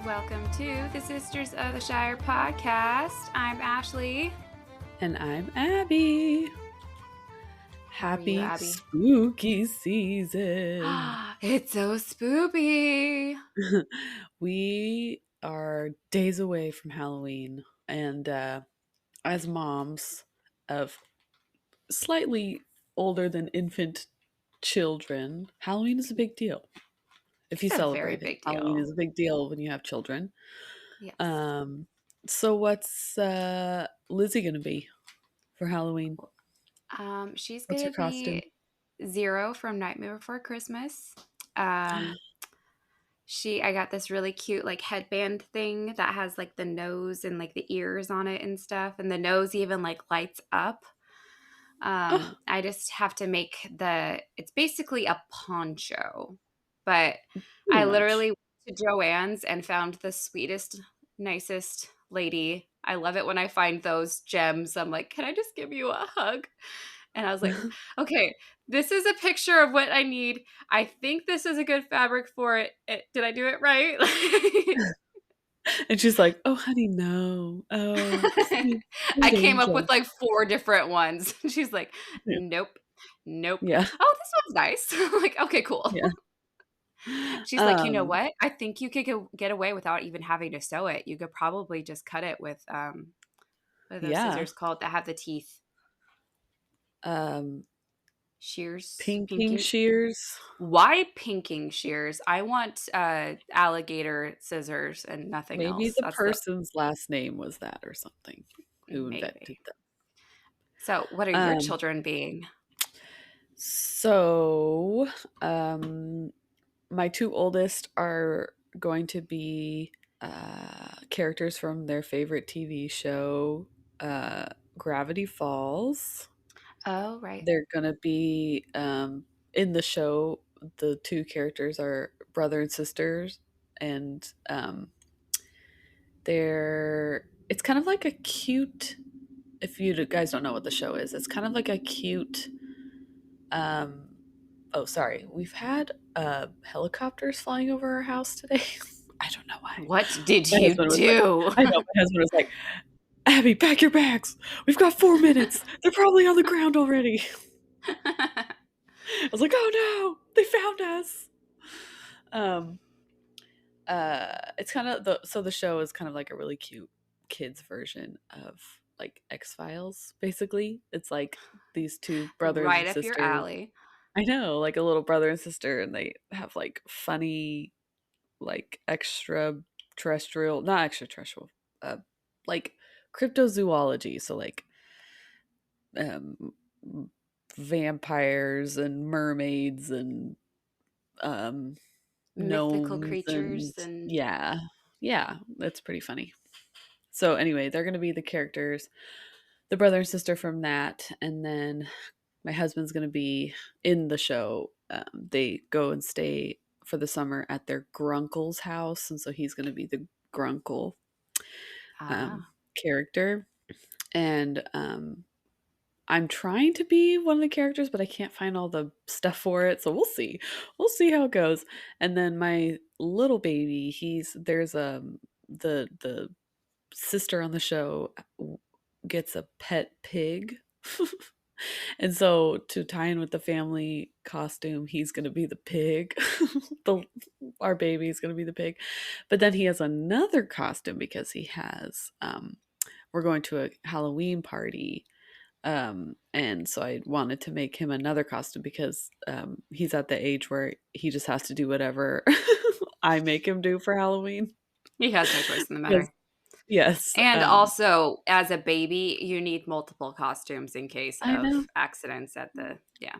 Welcome to the Sisters of the Shire podcast. I'm Ashley. And I'm Abby. How are you, Happy Abby? spooky season. It's so spoopy. We are days away from Halloween. And as moms of slightly older than infant children, Halloween is a big deal. If you It's a very celebrate it, big Halloween deal. is a big deal when you have children. Yes. So what's Lizzie gonna be for Halloween? She's What's gonna your costume? be Zero from Nightmare Before Christmas. I got this really cute like headband thing that has like the nose and like the ears on it and stuff, and the nose even like lights up. Oh, I just have to make it's basically a poncho, but pretty I much. literally went to Joann's and found the sweetest, nicest lady. I love it when I find those gems. I'm like, can I just give you a hug? And I was like, okay, this is a picture of what I need. I think this is a good fabric for it. Did I do it right? And she's like, "Oh, honey, no. Oh, sweet, I sweet came up with angel." like four different ones. She's like, Yeah, nope, nope. yeah, Oh, this one's nice. I'm like, okay, cool. yeah. She's like, you know Um, what? I think you could get away without even having to sew it. You could probably just cut it with what are those yeah. scissors called that have the teeth? Um, Shears, pinking pinking. shears. Why pinking shears? I want alligator scissors and nothing Maybe else. the That's the person's last name was that or something. Who invented maybe. them? So, what are your Um, children being? so, my two oldest are going to be characters from their favorite TV show, uh, Gravity Falls. Oh, right. They're gonna be in the show. The two characters are brother and sisters, and they're it's kind of like a cute. If you guys don't know what the show is, it's kind of like a cute. Um, oh, sorry, we've had helicopters flying over our house today. I don't know why. What did My you husband was like, do? I know my husband was like, Abby, pack your bags. We've got 4 minutes. They're probably on the ground already. I was like, oh no, they found us. Um, it's kind of the show is kind of like a really cute kids version of like X-Files, basically. It's like these two brothers Right and up your sisters. alley. I know, like a little brother and sister, and they have like funny, like extraterrestrial, not extraterrestrial, uh, like cryptozoology. So like um vampires and mermaids and um Mythical gnomes and creatures and yeah, that's pretty funny. So anyway, they're going to be the characters, the brother and sister from that, and then my husband's going to be in the show. They go and stay for the summer at their grunkle's house, and so he's going to be the grunkle ah. character. And I'm trying to be one of the characters, but I can't find all the stuff for it. So we'll see. We'll see how it goes. And then my little baby, there's the sister on the show gets a pet pig. And so to tie in with the family costume, he's going to be the pig. the Our baby's going to be the pig. But then he has another costume because we're going to a Halloween party, and so I wanted to make him another costume because he's at the age where he just has to do whatever I make him do for Halloween. He has no choice in the Yes, matter. yes. And also, as a baby, you need multiple costumes in case I know, of accidents at the, yeah.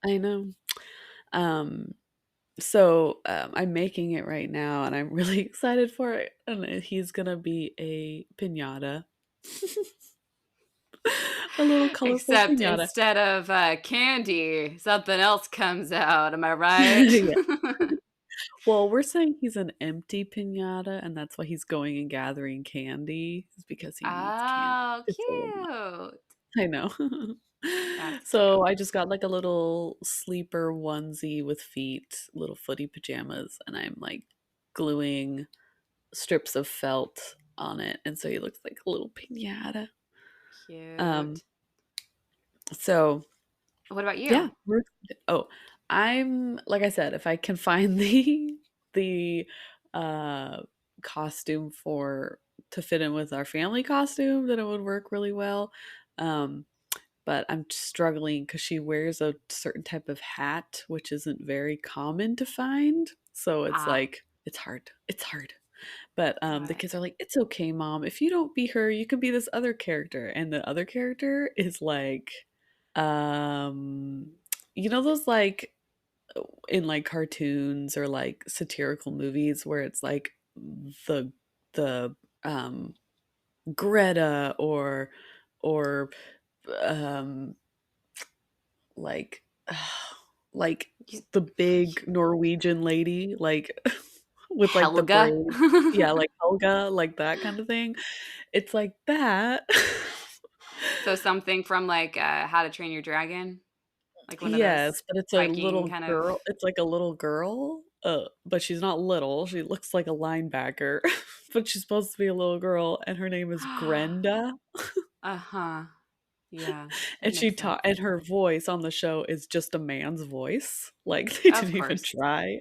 I know. Um, so I'm making it right now, and I'm really excited for it. And he's gonna be a pinata, a little colorful Except pinata. instead of candy, something else comes out. Am I right? Yeah. Well, we're saying he's an empty pinata, and that's why he's going and gathering candy, is because he needs candy Oh, to fill him up. cute. I know. That's So cute. I just got like a little sleeper onesie with feet, little footy pajamas, and I'm like gluing strips of felt on it, and so he looks like a little pinata. Um, Cute. so What about yeah, you? oh, I'm like I said, if I can find the uh costume for to fit in with our family costume, then it would work really well. Um, but I'm struggling because she wears a certain type of hat, which isn't very common to find. So it's Ah, like it's hard. It's hard. But got the it. kids are like, "It's okay, mom. If you don't be her, you can be this other character." And the other character is like, um, you know those like in like cartoons or like satirical movies where it's like the Greta or um like like You- the big Norwegian lady like with like the Helga? braid. Yeah, like Helga, like that kind of thing. It's like that. So something from like How to Train Your Dragon? Like one of those Yes, but it's a Viking little kind of. girl. It's like a little girl, but she's not little. She looks like a linebacker, but she's supposed to be a little girl, and her name is Grenda. Uh-huh. Yeah, that And she makes taught, sense. and her voice on the show is just a man's voice. Like they Of didn't even course. try.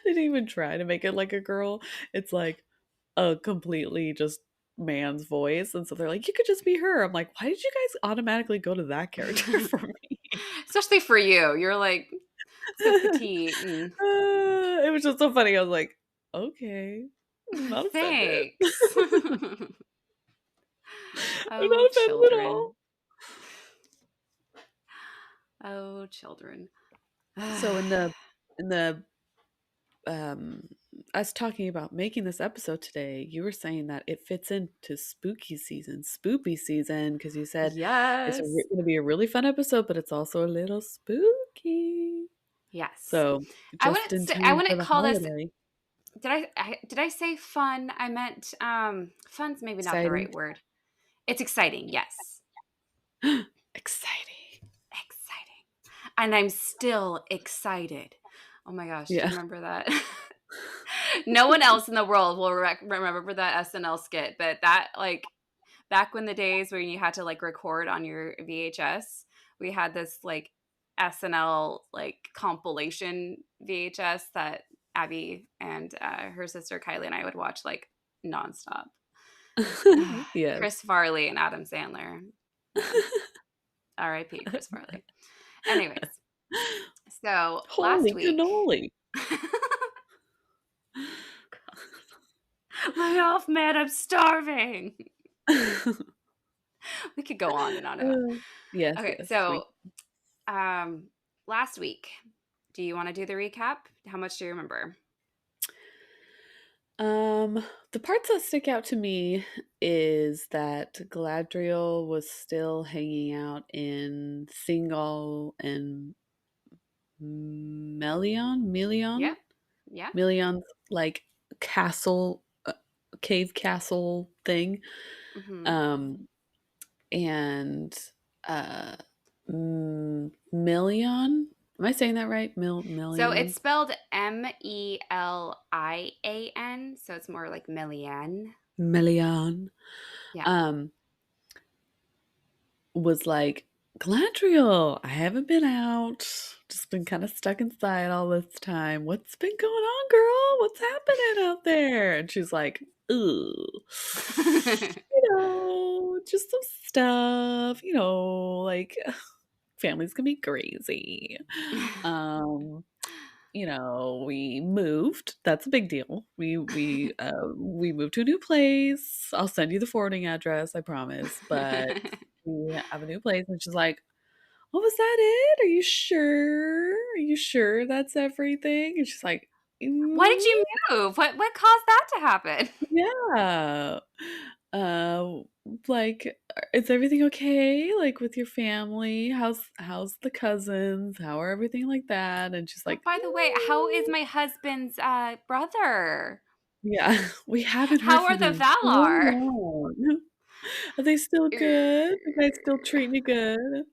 They didn't even try to make it like a girl. It's like a completely just man's voice, and so they're like, "You could just be her." I'm like, "Why did you guys automatically go to that character for me?" Especially for you. You're like so petite and It was just so funny. I was like, "Okay, I'm not offended. thanks. I'm Oh, not offended at children. all." Oh, children. So in the um us talking about making this episode today, you were saying that it fits into spooky season, spoopy season, because you said it's Yes. going to be a really fun episode, but it's also a little spooky. Yes. So just in I time for wouldn't the call this holiday. did I say fun? I meant fun's maybe not the Exciting. right word. It's exciting. Yes. Exciting. Exciting. And I'm still excited. Oh my gosh, do you Yeah. remember that? No one else in the world will remember that SNL skit, but that like back when the days where you had to like record on your VHS, we had this like SNL like compilation VHS that Abby and her sister Kylie and I would watch like nonstop. Yes. Chris Farley and Adam Sandler. Yeah. R.I.P. Chris Farley. Anyways, so last Holy week, cannoli. lay off, man, I'm starving. We could go on and on and on. Uh, yes, Okay, yes. so um, last week, do you want to do the recap? How much do you remember? Um, the parts that stick out to me is that Galadriel was still hanging out in Thingol and Yeah, yeah. Melion's like castle, cave castle thing. Hmm. Um, and Melion. Am I saying that right? So it's Melion. spelled Melian, so it's more like Millian. Melion. Yeah. Um, was like, Galadriel, I haven't been out. Just been kind of stuck inside all this time. What's been going on, girl? What's happening out there? And she's like, ooh, just some stuff, like family's gonna be crazy. Um, we moved. That's a big deal. We moved to a new place. I'll send you the forwarding address, I promise. But we have a new place, and she's like, "Oh, was that it? Are you sure? Are you sure that's everything?" And she's like, Why did "Mm, you move? What caused that to happen? yeah." Uh, like, is everything okay? Like with your family? How's the cousins? How are everything like that? And she's Oh, like, by the way, how is my husband's brother? yeah, we haven't heard How are from the them in so Valar? long. Are they still good? The guys still treating you good?"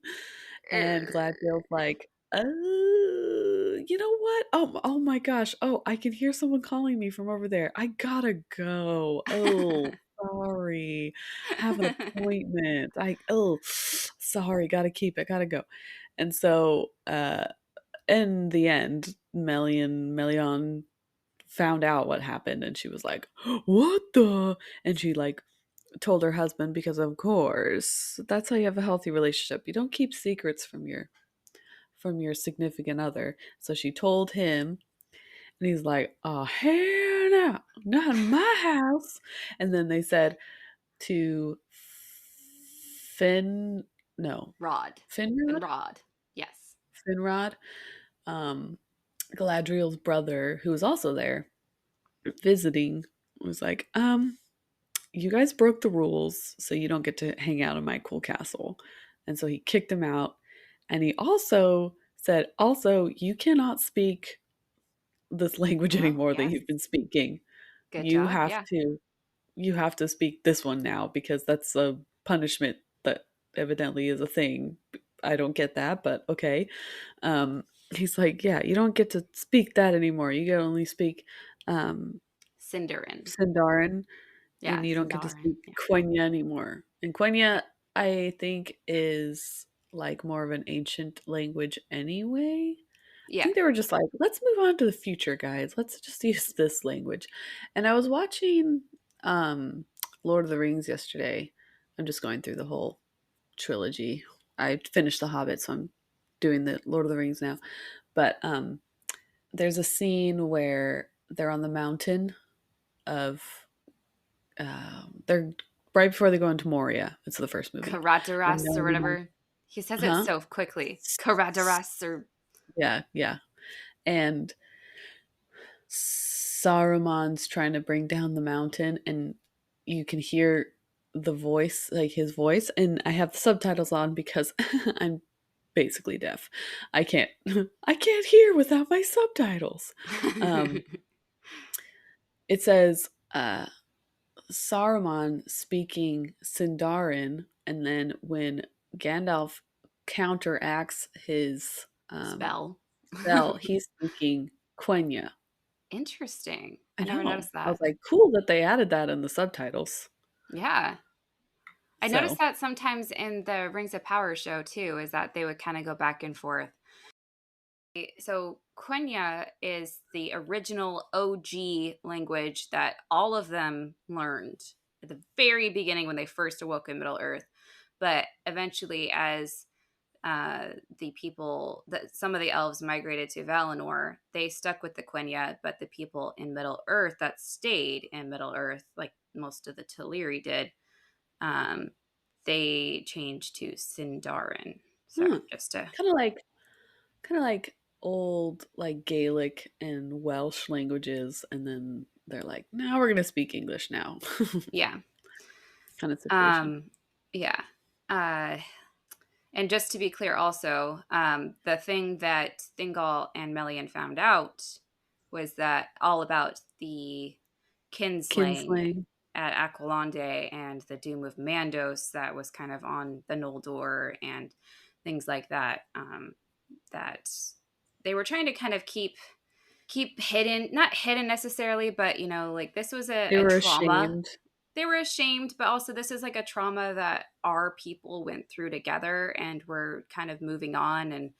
And Galadriel's like, "Oh, you know what? Oh my gosh. Oh, I can hear someone calling me from over there. I gotta go. Oh, sorry. Have an appointment. Oh, sorry. Gotta keep it. Gotta go. And so, in the end, Melion found out what happened, and she was like, "What the?" And she like told her husband because, of course, that's how you have a healthy relationship. You don't keep secrets from your significant other. So she told him, and he's like, "Oh hell no, not in my house." And then they said to Finn, no, Rod. Finrod, Rod. Yes. Finrod, um, Galadriel's brother, who was also there visiting, was like, you guys broke the rules, so you don't get to hang out in my cool castle. And so he kicked him out. And he also said, also, you cannot speak this language Oh, anymore that yes. you've been speaking. Good You job. have Yeah. to you have to speak this one now because that's a punishment that evidently is a thing. I don't get that, but okay. He's like, yeah, you don't get to speak that anymore. You can only speak um, Sindarin. Sindarin, Yeah. and you don't get to Sindarin. speak Yeah. Quenya anymore. And Quenya, Yeah. I think, is like more of an ancient language anyway. I Yeah. think they were just like, let's move on to the future, guys. Let's just use this language. And I was watching um Lord of the Rings yesterday. I'm just going through the whole trilogy. I finished The Hobbit, so I'm doing the Lord of the Rings now. But there's a scene where they're on the mountain of they're right before they go into Moria. It's the first movie. And Karadaras or Melina, whatever. He says it huh? so quickly. Karadaras or Yeah, yeah. And Saruman's trying to bring down the mountain, and you can hear the voice, like his voice. And I have the subtitles on because I'm basically deaf. I can't, I can't hear without my subtitles. Um, it says Saruman speaking Sindarin, and then when Gandalf counteracts his spell. spell, he's speaking Quenya. Interesting. I I never know. noticed I was that. like, cool that they added that in the subtitles. Yeah. I noticed So, that sometimes in the Rings of Power show too, is that they would kind of go back and forth. So Quenya is the original OG language that all of them learned at the very beginning when they first awoke in Middle Earth. But eventually, as the people that some of the elves migrated to Valinor, they stuck with the Quenya, but the people in Middle Earth that stayed in Middle Earth, like most of the Teleri did, um, they changed to Sindarin. So hmm, just to kind of like, kind of like old like Gaelic and Welsh languages, and then they're like, now we're gonna speak English now, yeah, kind of situation. um, yeah. Uh, and just to be clear, also, the thing that Thingol and Melian found out was that all about the kinslaying Kinslaying. at Aquilonde and the doom of Mandos that was kind of on the Noldor and things like that. That they were trying to kind of keep hidden, not hidden necessarily, but like this was They a were trauma. ashamed. They were ashamed, but also this is like a trauma that our people went through together, and we're kind of moving on, and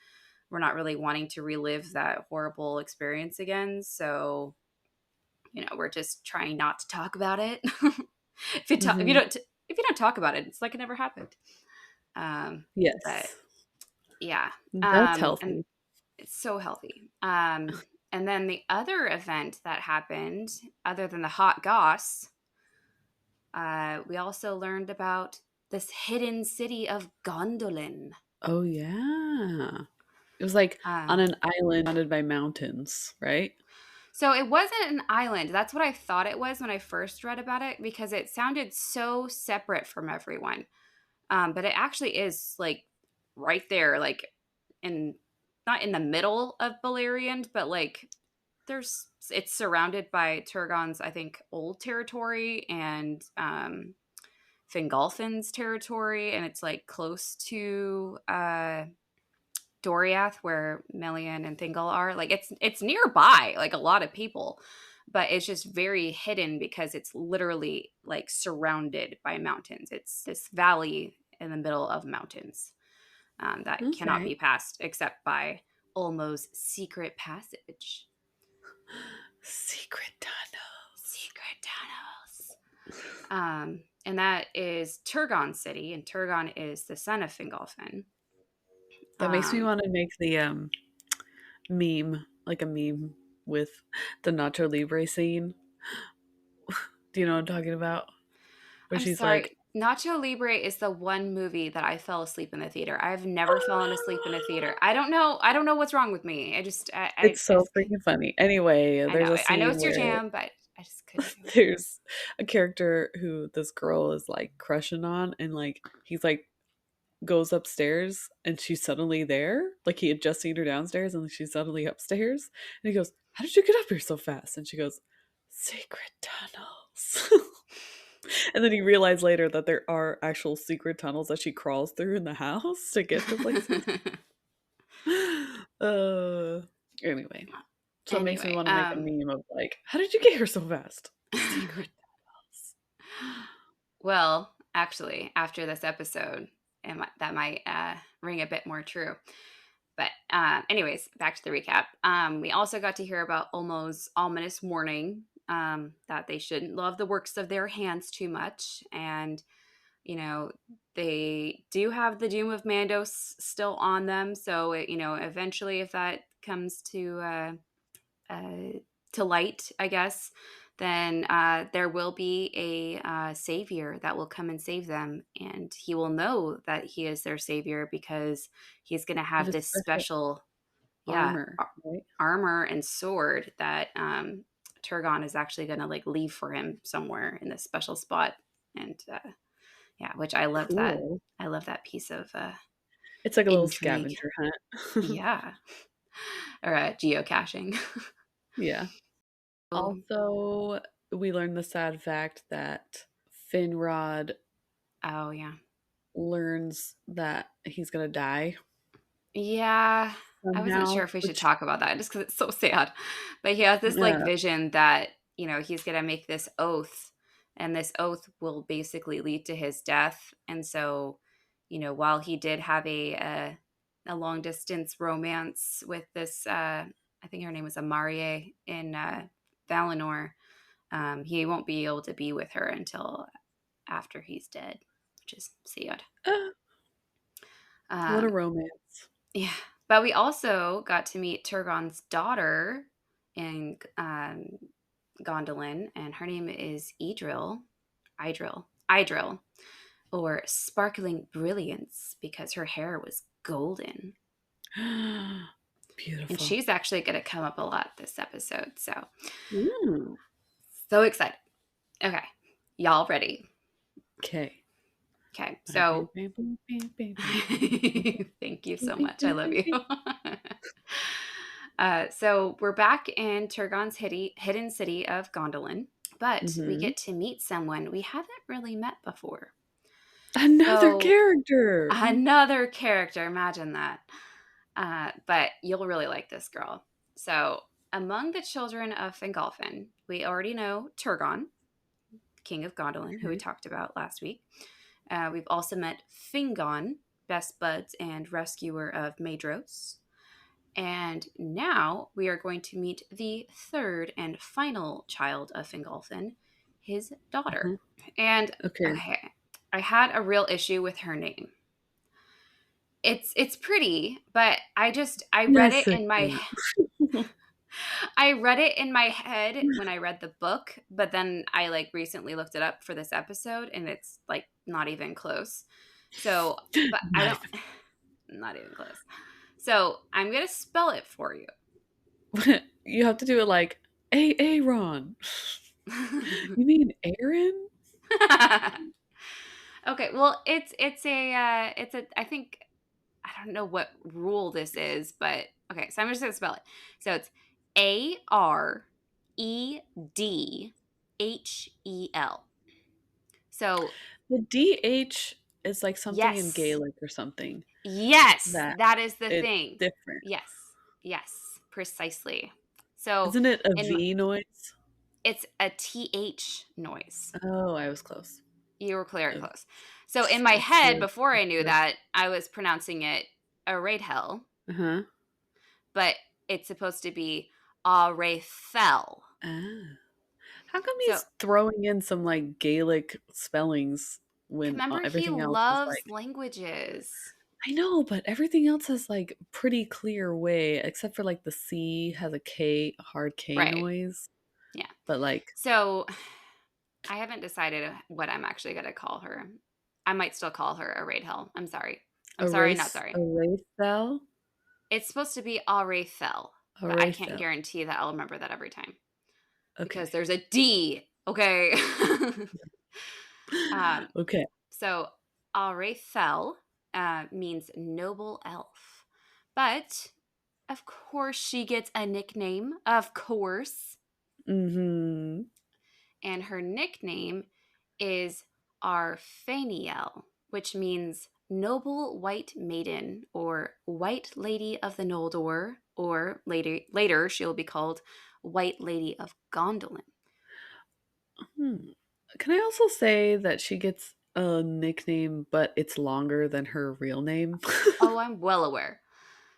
we're not really wanting to relive that horrible experience again. So we're just trying not to talk about it. If you Hmm. don't talk about it, it's like it never happened. But Yes, yeah, that's and healthy. it's so healthy. And then the other event that happened, other than the hot goss, we also learned about this hidden city of Gondolin. Oh yeah, it was like on Um, an island surrounded by mountains, right? so it wasn't an island. That's what I thought it was when I first read about it because it sounded so separate from everyone. But it actually is like right there, like in not in the middle of Beleriand, but like it's surrounded by Turgon's, I think, old territory and Fingolfin's territory, and it's like close to Doriath, where Melian and Thingol are. Like it's nearby, like a lot of people, but it's just very hidden because it's literally like surrounded by mountains. It's this valley in the middle of mountains that cannot Okay. be passed except by Olmo's secret passage. Secret tunnels. Secret tunnels. And that is Turgon City, and Turgon is the son of Fingolfin. That makes me Um, want to make the meme, like a meme with the Nacho Libre scene. Do you know what I'm talking about? Where I'm she's like, sorry. Nacho Libre is the one movie that I fell asleep in the theater. I've never fallen asleep in a theater. I don't know. I don't know what's wrong with me. it's I so just, freaking funny. Anyway, I there's know. a I know scene it's your where jam, but I just couldn't do it. there's a character who this girl is like crushing on, and like he's like goes upstairs and she's suddenly there. Like he had just seen her downstairs and she's suddenly upstairs. And he goes, "How did you get up here so fast?" And she goes, "Secret tunnels." And then he realized later that there are actual secret tunnels that she crawls through in the house to get to places. Uh, anyway, so it makes me Anyway, want to make a meme of like, how did you get here so fast? Secret tunnels. well, actually, after this episode, that might ring a bit more true. But anyways, back to the recap. We also got to hear about Olmo's ominous warning that they shouldn't love the works of their hands too much, and you know they do have the doom of Mandos still on them. So eventually, if that comes uh, to light, I guess, then there will be a savior that will come and save them, and he will know that he is their savior because he's going to Of have his this special special, yeah, armor, right? armor and sword that Turgon is actually going to like leave for him somewhere in this special spot, and yeah, which I love that. Cool. I love that piece of It's like a little intrigue. scavenger hunt. Yeah, or geocaching. Yeah. Oh, Also, we learned the sad fact that Finrod oh yeah. learns that he's gonna die Yeah, I wasn't sure somehow, if we should which talk about that just because it's so sad. But he has this like uh, vision that, he's gonna make this oath, and this oath will basically lead to his death. And so, while he did have a long distance romance with this, I think her name was Amarie in Valinor, he won't be able to be with her until after he's dead, which is sad. uh, what a Um, romance. Yeah, but we also got to meet Turgon's daughter in Gondolin, and her name is Idril, or Sparkling Brilliance, because her hair was golden. And Beautiful. she's actually going to come up a lot this episode, Ooh. so excited. Okay, y'all ready? Okay. Okay, so thank you so much. I love you. So we're back in Turgon's hidden city of Gondolin, but we Hmm. get to meet someone we haven't really met before. Another So character. another character, imagine that. But you'll really like this girl. So among the children of Fingolfin, we already know Turgon, king of Gondolin, who we Okay. talked about last week. We've also met Fingon, best buds and rescuer of Maedhros. And now we are going to meet the third and final child of Fingolfin, his daughter. Uh-huh. And Okay. okay, I had a real issue with her name. It's pretty, but I read it Jessica. in my I read it in my head when I read the book, but then I like recently looked it up for this episode and it's like not even close. So, but I Not don't not even close. So, I'm going to spell it for you. even. You have to do it like Aaron. You mean Aaron? Okay, well, it's a I think I don't know what rule this is, but okay, so I'm just going to spell it. So, it's Aredhel. So, The DH is like something in yes. Gaelic or something. Yes, that that is the it's thing. different. Yes. Yes, precisely. So, Isn't it a in V noise? it's a TH noise. Oh, I was close. You were clear Of close. So in my it's head, the before I knew that, I was pronouncing it Aredhel, uh-huh. but it's supposed to be Arethel. Ah. How come So he's throwing in some like Gaelic spellings when remember, he everything else is loves like languages. I know, but everything else has like pretty clear way, except for like the C has a K, a hard K Right. noise. Yeah. But like So I haven't decided what I'm actually going to call her. I might still call her Aredhel. I'm sorry. I'm sorry, not sorry. erase cell, It's supposed to be Arethel, but I erase can't cell. guarantee that I'll remember that every time Okay. because there's a D. Okay. um, Okay. So Arethel means noble elf. But of course she gets a nickname, of course. Mm-hmm. And her nickname is Arfaniel, which means noble white maiden or white lady of the Noldor, or later she'll be called White Lady of Gondolin. Hmm. Can I also say that she gets a nickname, but it's longer than her real name? Oh, I'm well aware.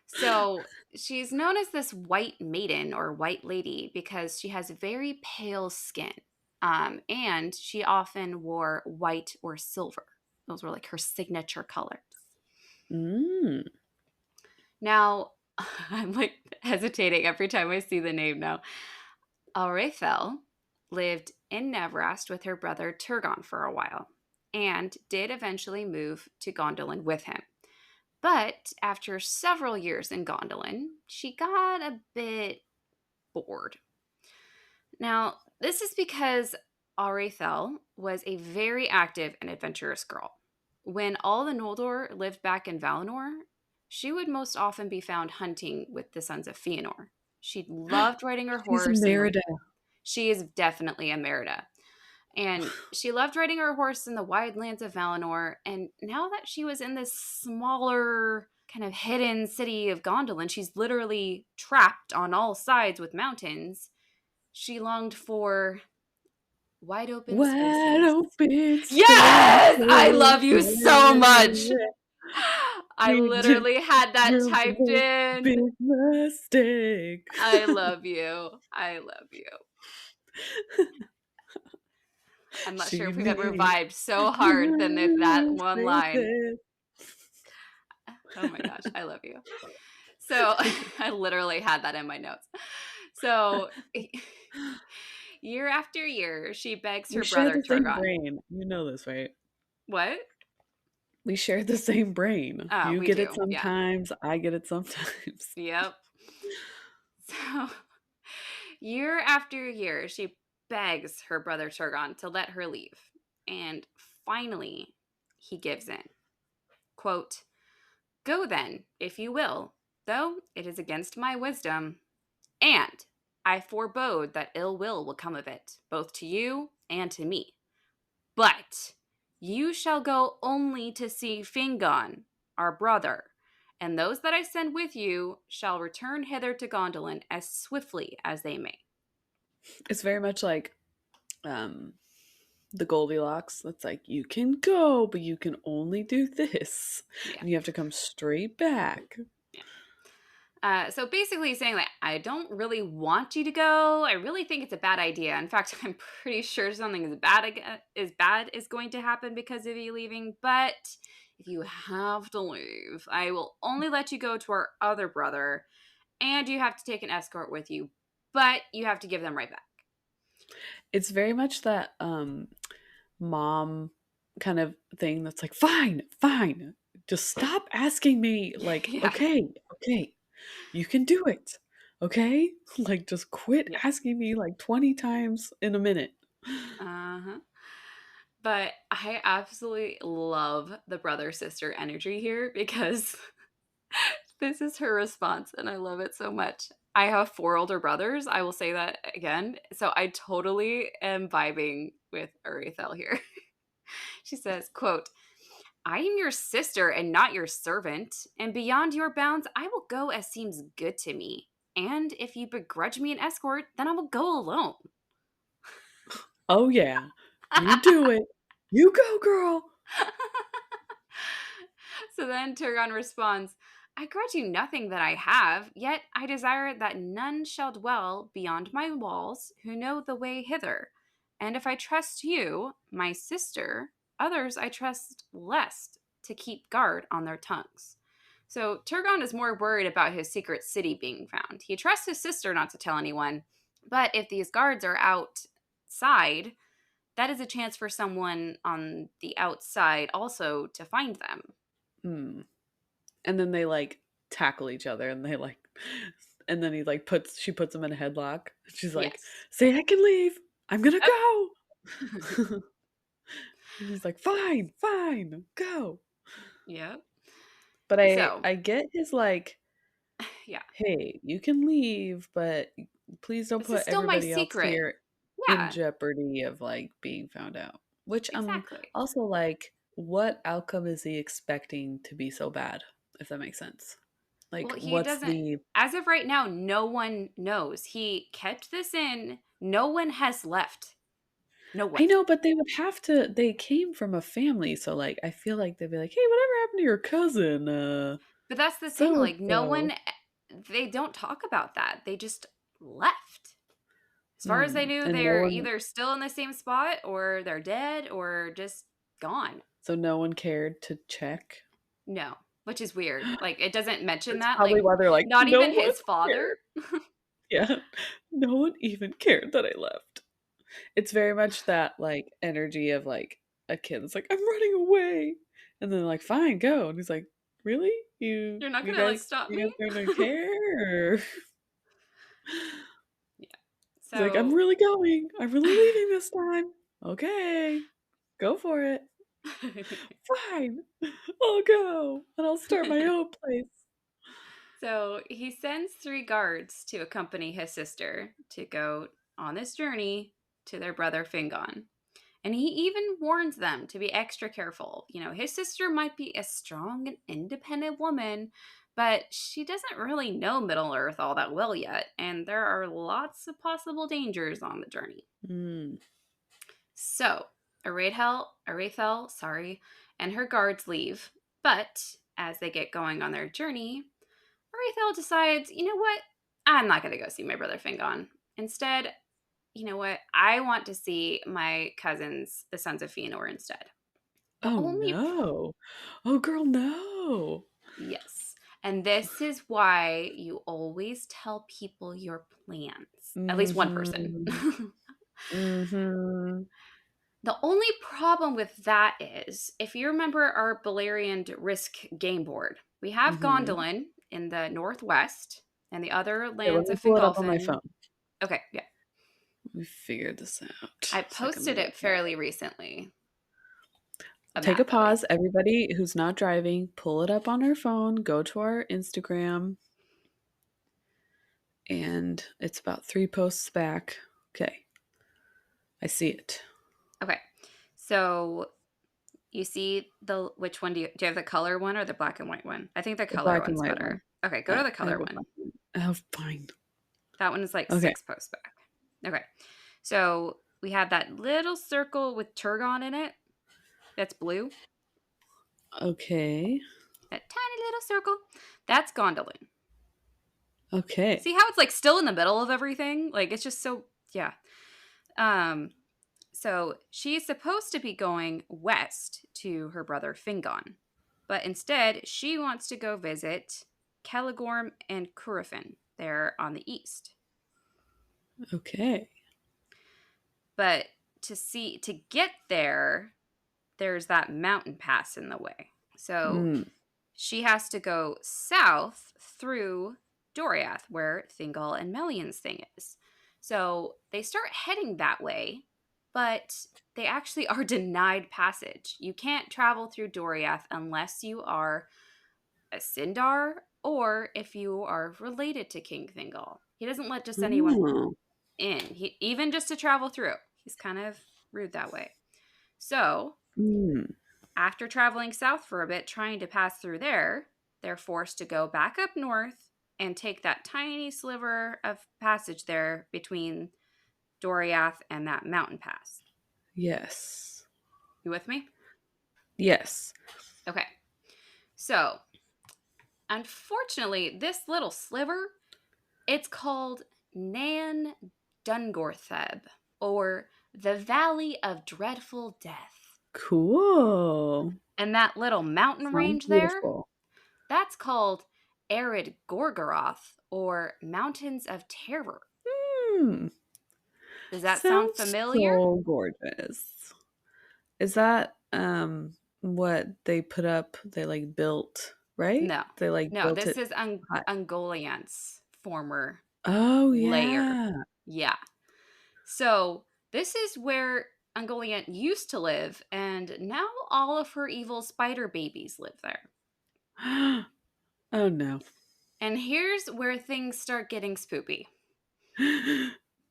So she's known as this white maiden or white lady because she has very pale skin. And she often wore white or silver. Those were like her signature colors. Mm. Now, I'm like hesitating every time I see the name now. Aurethel lived in Nevrast with her brother Turgon for a while and did eventually move to Gondolin with him. But after several years in Gondolin, she got a bit bored. Now, this is because Arethel was a very active and adventurous girl. When all the Noldor lived back in Valinor, she would most often be found hunting with the sons of Fëanor. She loved riding her She's a horse in the Merida. she is definitely a Merida. And she loved riding her horse in the wide lands of Valinor. And now that she was in this smaller, kind of hidden city of Gondolin, she's literally trapped on all sides with mountains. She longed for wide open Wide spaces. open spaces. Yes! I love you so much. I We just literally had that drove a typed big in. mistake. I love you. I love you. I'm not sure She if we've ever needs vibed so hard than if that one line. spaces. Oh my gosh, I love you. So I literally had that in my notes. So year after year, she begs We her share brother the same Turgon. brain. You know this, right? What? We share the same brain. Oh, You we get it do. Yeah. sometimes, I get it sometimes. Yep. So year after year, she begs her brother Turgon to let her leave. And finally, he gives in. Quote, "Go then, if you will, though it is against my wisdom. And I forebode that ill will come of it, both to you and to me. But you shall go only to see Fingon, our brother, and those that I send with you shall return hither to Gondolin as swiftly as they may." It's very much like um the Goldilocks. That's like you can go, but you can only do this. Yeah. And you have to come straight back. Yeah. So basically saying like, I don't really want you to go. I really think it's a bad idea. In fact, I'm pretty sure something bad is going to happen because of you leaving. But if you have to leave, I will only let you go to our other brother, and you have to take an escort with you. But you have to give them right back. It's very much that mom kind of thing that's like, fine, fine. Just stop asking me. Like, Yeah, okay, okay, you can do it. Okay? Like, just quit yeah. asking me like 20 times in a minute. Uh huh. But I absolutely love the brother sister energy here because this is her response, and I love it so much. I have four older brothers. I will say that again. So I totally am vibing with Urethel here. She says, quote, I am your sister and not your servant, and beyond your bounds, I will go as seems good to me. And if you begrudge me an escort, then I will go alone. Oh, yeah. You do it. You go, girl. So then Turgon responds, I grudge you nothing that I have, yet I desire that none shall dwell beyond my walls who know the way hither. And if I trust you, my sister, others I trust less to keep guard on their tongues. So Turgon is more worried about his secret city being found. He trusts his sister not to tell anyone, but if these guards are outside, that is a chance for someone on the outside also to find them. Hmm. And then they like tackle each other and they like and then she puts him in a headlock. She's like, Yes. "Say I can leave. I'm gonna Yep. go." And he's like, "Fine, fine, go." Yep. But I So, I get his like, yeah. "Hey, you can leave, but please don't This is put still my everybody else secret. here in Yeah, jeopardy of like being found out." Which exactly. also like, what outcome is he expecting to be so bad, if that makes sense? Like, Well, he what's doesn't, the as of right now, no one knows. He kept this in. No one has left. No I one. know, but they would have to they came from a family, so, like, I feel like they'd be like, "Hey, whatever happened to your cousin, But that's the thing. so and Like, no one, so?" they don't talk about that. They just left. As far as they knew, And no they're one either still in the same spot or they're dead or just gone. so no one cared to check? No, which is weird. Like, it doesn't mention That's that. probably Like, why they're like, not "No even one his father. cared." Yeah. No one even cared that I left. It's very much that, like, energy of, like, a kid that's like, "I'm running away," and then they're like, "Fine, go," and he's like, "Really? You're not You gonna like guys stop you me? guys gonna care, or" Yeah. He's like, "I'm So really going. I'm really leaving this time." "Okay. Go for it." "Fine. I'll go, and I'll start my own place." so he sends 3 guards to accompany his sister to go on this journey to their brother Fingon. And he even warns them to be extra careful. You know, his sister might be a strong and independent woman, but she doesn't really know Middle Earth all that well yet, and there are lots of possible dangers on the journey. Mm. So, Aredhel, sorry, and her guards leave, but as they get going on their journey, Aredhel decides, you know what? I'm not going to go see my brother Fingon. Instead, you know what? I want to see my cousins, the sons of Fëanor, instead. The Oh, only no. Oh, girl, no. Yes. And this is why you always tell people your plans. At least one person. Mhm. Mhm. The only problem with that is, if you remember our Balerian Risk game board, we have Mhm. Gondolin in the northwest and the other Okay, let lands me of pull it up on my Fingolfin. phone. Okay, yeah. Let me figure this out I so I can posted look it at fairly recently, a Take a map at pause, least. everybody who's not driving, pull it up on our phone, go to our Instagram, and it's about 3 posts back. Okay, I see it. Okay. So you see the which one do you have, the color one or the black and white one? I think the The color black and one's white one. better. Okay, go to the I color have a black one. one. Oh, fine. That one is like Okay. 6 posts back. Okay. So we have that little circle with Turgon in it. That's blue. Okay. That tiny little circle. That's Gondolin. Okay. See how it's like still in the middle of everything? Like it's just so yeah. Um so she's supposed to be going west to her brother Fingon. But instead, she wants to go visit Caligorm and Curufin. They're on the east. Okay. But to get there, there's that mountain pass in the way. So Mm. she has to go south through Doriath, where Thingol and Melian's thing is. So they start heading that way, but they actually are denied passage. You can't travel through Doriath unless you are a Sindar or if you are related to King Thingol. He doesn't let just anyone Oh. in, even just to travel through. He's kind of rude that way. So Mm. After traveling south for a bit, trying to pass through there, they're forced to go back up north and take that tiny sliver of passage there between Doriath and that mountain pass. Yes. You with me? Yes. Okay. So, unfortunately, this little sliver, it's called Nan Dungortheb, or the Valley of Dreadful Death. Cool. And that little mountain Sounds range there, beautiful. that's called Arid Gorgoroth, or Mountains of Terror. Hmm. Does that sound Sounds familiar? so gorgeous. Is that what they put up? They like built, right? No. They like No, built this it is high. Ungoliant's former Oh lair. yeah. Yeah. So this is where Ungoliant used to live, and now all of her evil spider babies live there. Oh no. And here's where things start getting spoopy.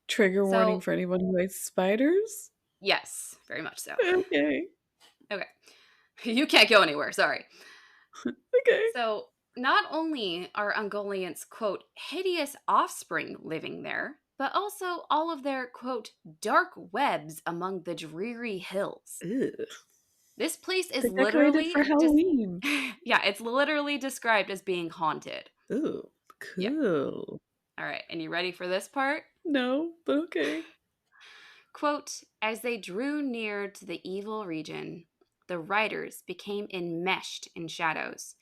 Trigger warning So, for anyone who hates spiders. yes, very much so. Okay. Okay. You can't go anywhere, sorry. Okay. So, not only are Ungoliant's, quote, hideous offspring living there, but also all of their, quote, dark webs among the dreary hills. Ew. This place is They decorated literally for just, Halloween. yeah, it's literally described as being haunted. Ooh, Yeah. cool. All right. And you ready for this part? No, but okay. Quote, as they drew near to the evil region, the riders became enmeshed in shadows,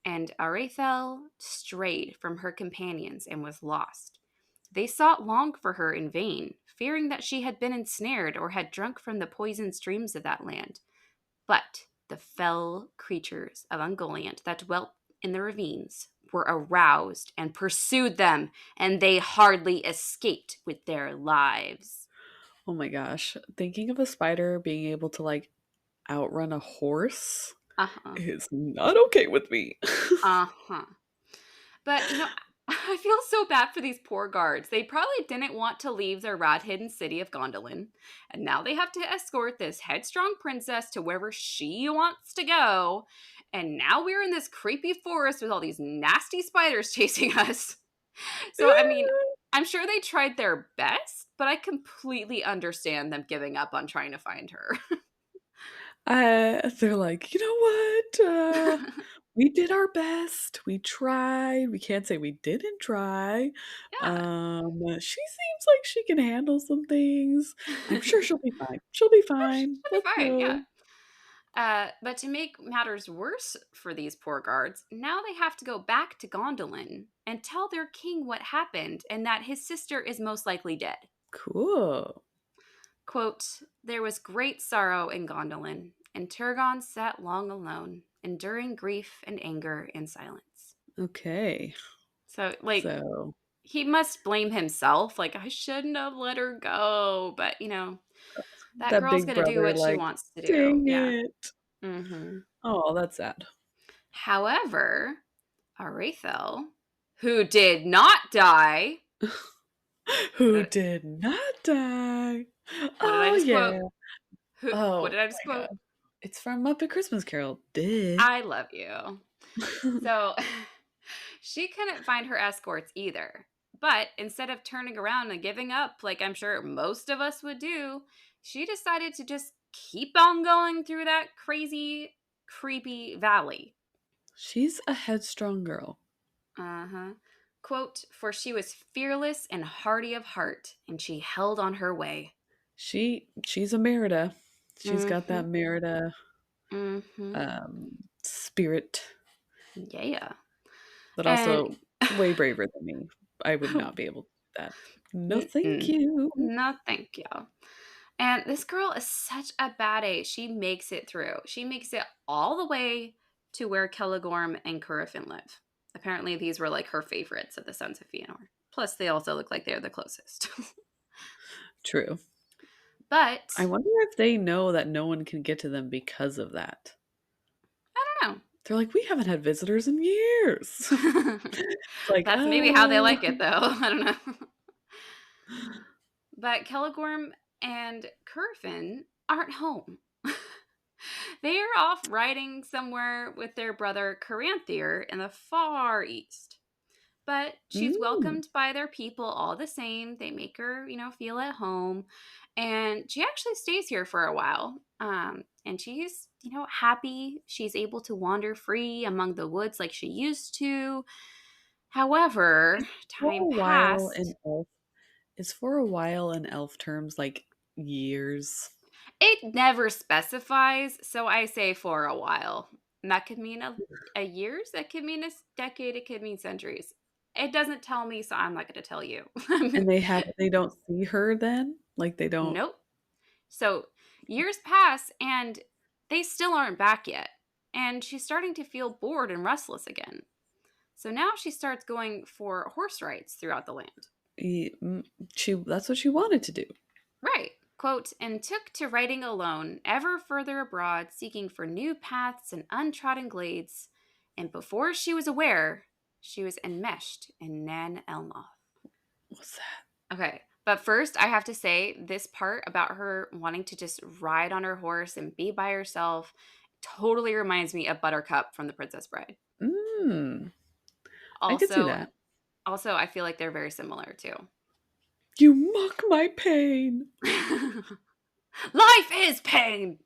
and Aredhel strayed from her companions and was lost. They sought long for her in vain, fearing that she had been ensnared or had drunk from the poisoned streams of that land. But the fell creatures of Ungoliant that dwelt in the ravines were aroused and pursued them, and they hardly escaped with their lives. Oh my gosh. Thinking of a spider being able to like outrun a horse Uh huh. is not okay with me. Uh huh. But, I feel so bad for these poor guards. They probably didn't want to leave their rat hidden city of Gondolin. And now they have to escort this headstrong princess to wherever she wants to go. And now we're in this creepy forest with all these nasty spiders chasing us. So, I mean, I'm sure they tried their best, but I completely understand them giving up on trying to find her. They're like, you know what? We did our best. We tried. We can't say we didn't try. Yeah. She seems like she can handle some things. I'm sure she'll be fine. She'll be fine. She'll be Let's fine, yeah. go. But to make matters worse for these poor guards, now they have to go back to Gondolin and tell their king what happened and that his sister is most likely dead. Cool. Quote, there was great sorrow in Gondolin, and Turgon sat long alone, enduring grief and anger in silence. Okay. So, So he must blame himself. Like, I shouldn't have let her go. But, that that girl's big going to do brother, what she like, wants to do. dang Yeah. it. Hmm. Oh, that's sad. However, Aredhel, who did not die. What Who did, did not die? what did I Oh just quote? yeah. What Oh did I just my quote? god. It's from Muppet Christmas Carol. Duh. I love you. So she couldn't find her escorts either. But instead of turning around and giving up, like I'm sure most of us would do, she decided to just keep on going through that crazy, creepy valley. She's a headstrong girl. Uh huh. Quote, for she was fearless and hardy of heart, and she held on her way. She's a Merida. She's got Mm-hmm. that Merida Mm-hmm. spirit, Yeah. but And also way braver than me. I would not be able to do that. No, thank mm-mm. you. No, thank you. And this girl is such a bad A. She makes it through. She makes it all the way to where Celegorm and Curufin live. Apparently, these were like her favorites of the Sons of Fëanor. Plus, they also look like they're the closest. True. I But wonder if they know that no one can get to them because of that. I don't They're like, we haven't had visitors in years. know. It's like, That's maybe how they like it, though. I don't know. But Celegorm and Curufin aren't home. They're off riding somewhere with their brother Caranthier in the far east. But she's Mm. welcomed by their people all the same. They make her, feel at home. And she actually stays here for a while. And she's, happy. She's able to wander free among the woods like she used to. Is However, for time a while in passed. elf is for a while in elf terms like years? It never specifies, so I say for a while. And that could mean a years, that could mean a decade, it could mean centuries. It doesn't tell me, so I'm not going to tell you. And they don't see her then? Like they don't. Nope. So years pass and they still aren't back yet. And she's starting to feel bored and restless again. So now she starts going for horse rides throughout the land. She that's what she wanted to do. Right. Quote, and took to riding alone, ever further abroad, seeking for new paths and untrodden glades. And before she was aware, she was enmeshed in Nan Elmoth. What's that? Okay. But first, I have to say this part about her wanting to just ride on her horse and be by herself totally reminds me of Buttercup from The Princess Bride. Mm, I could see Also, that. also I feel like they're very similar too. You mock my pain. Life is pain.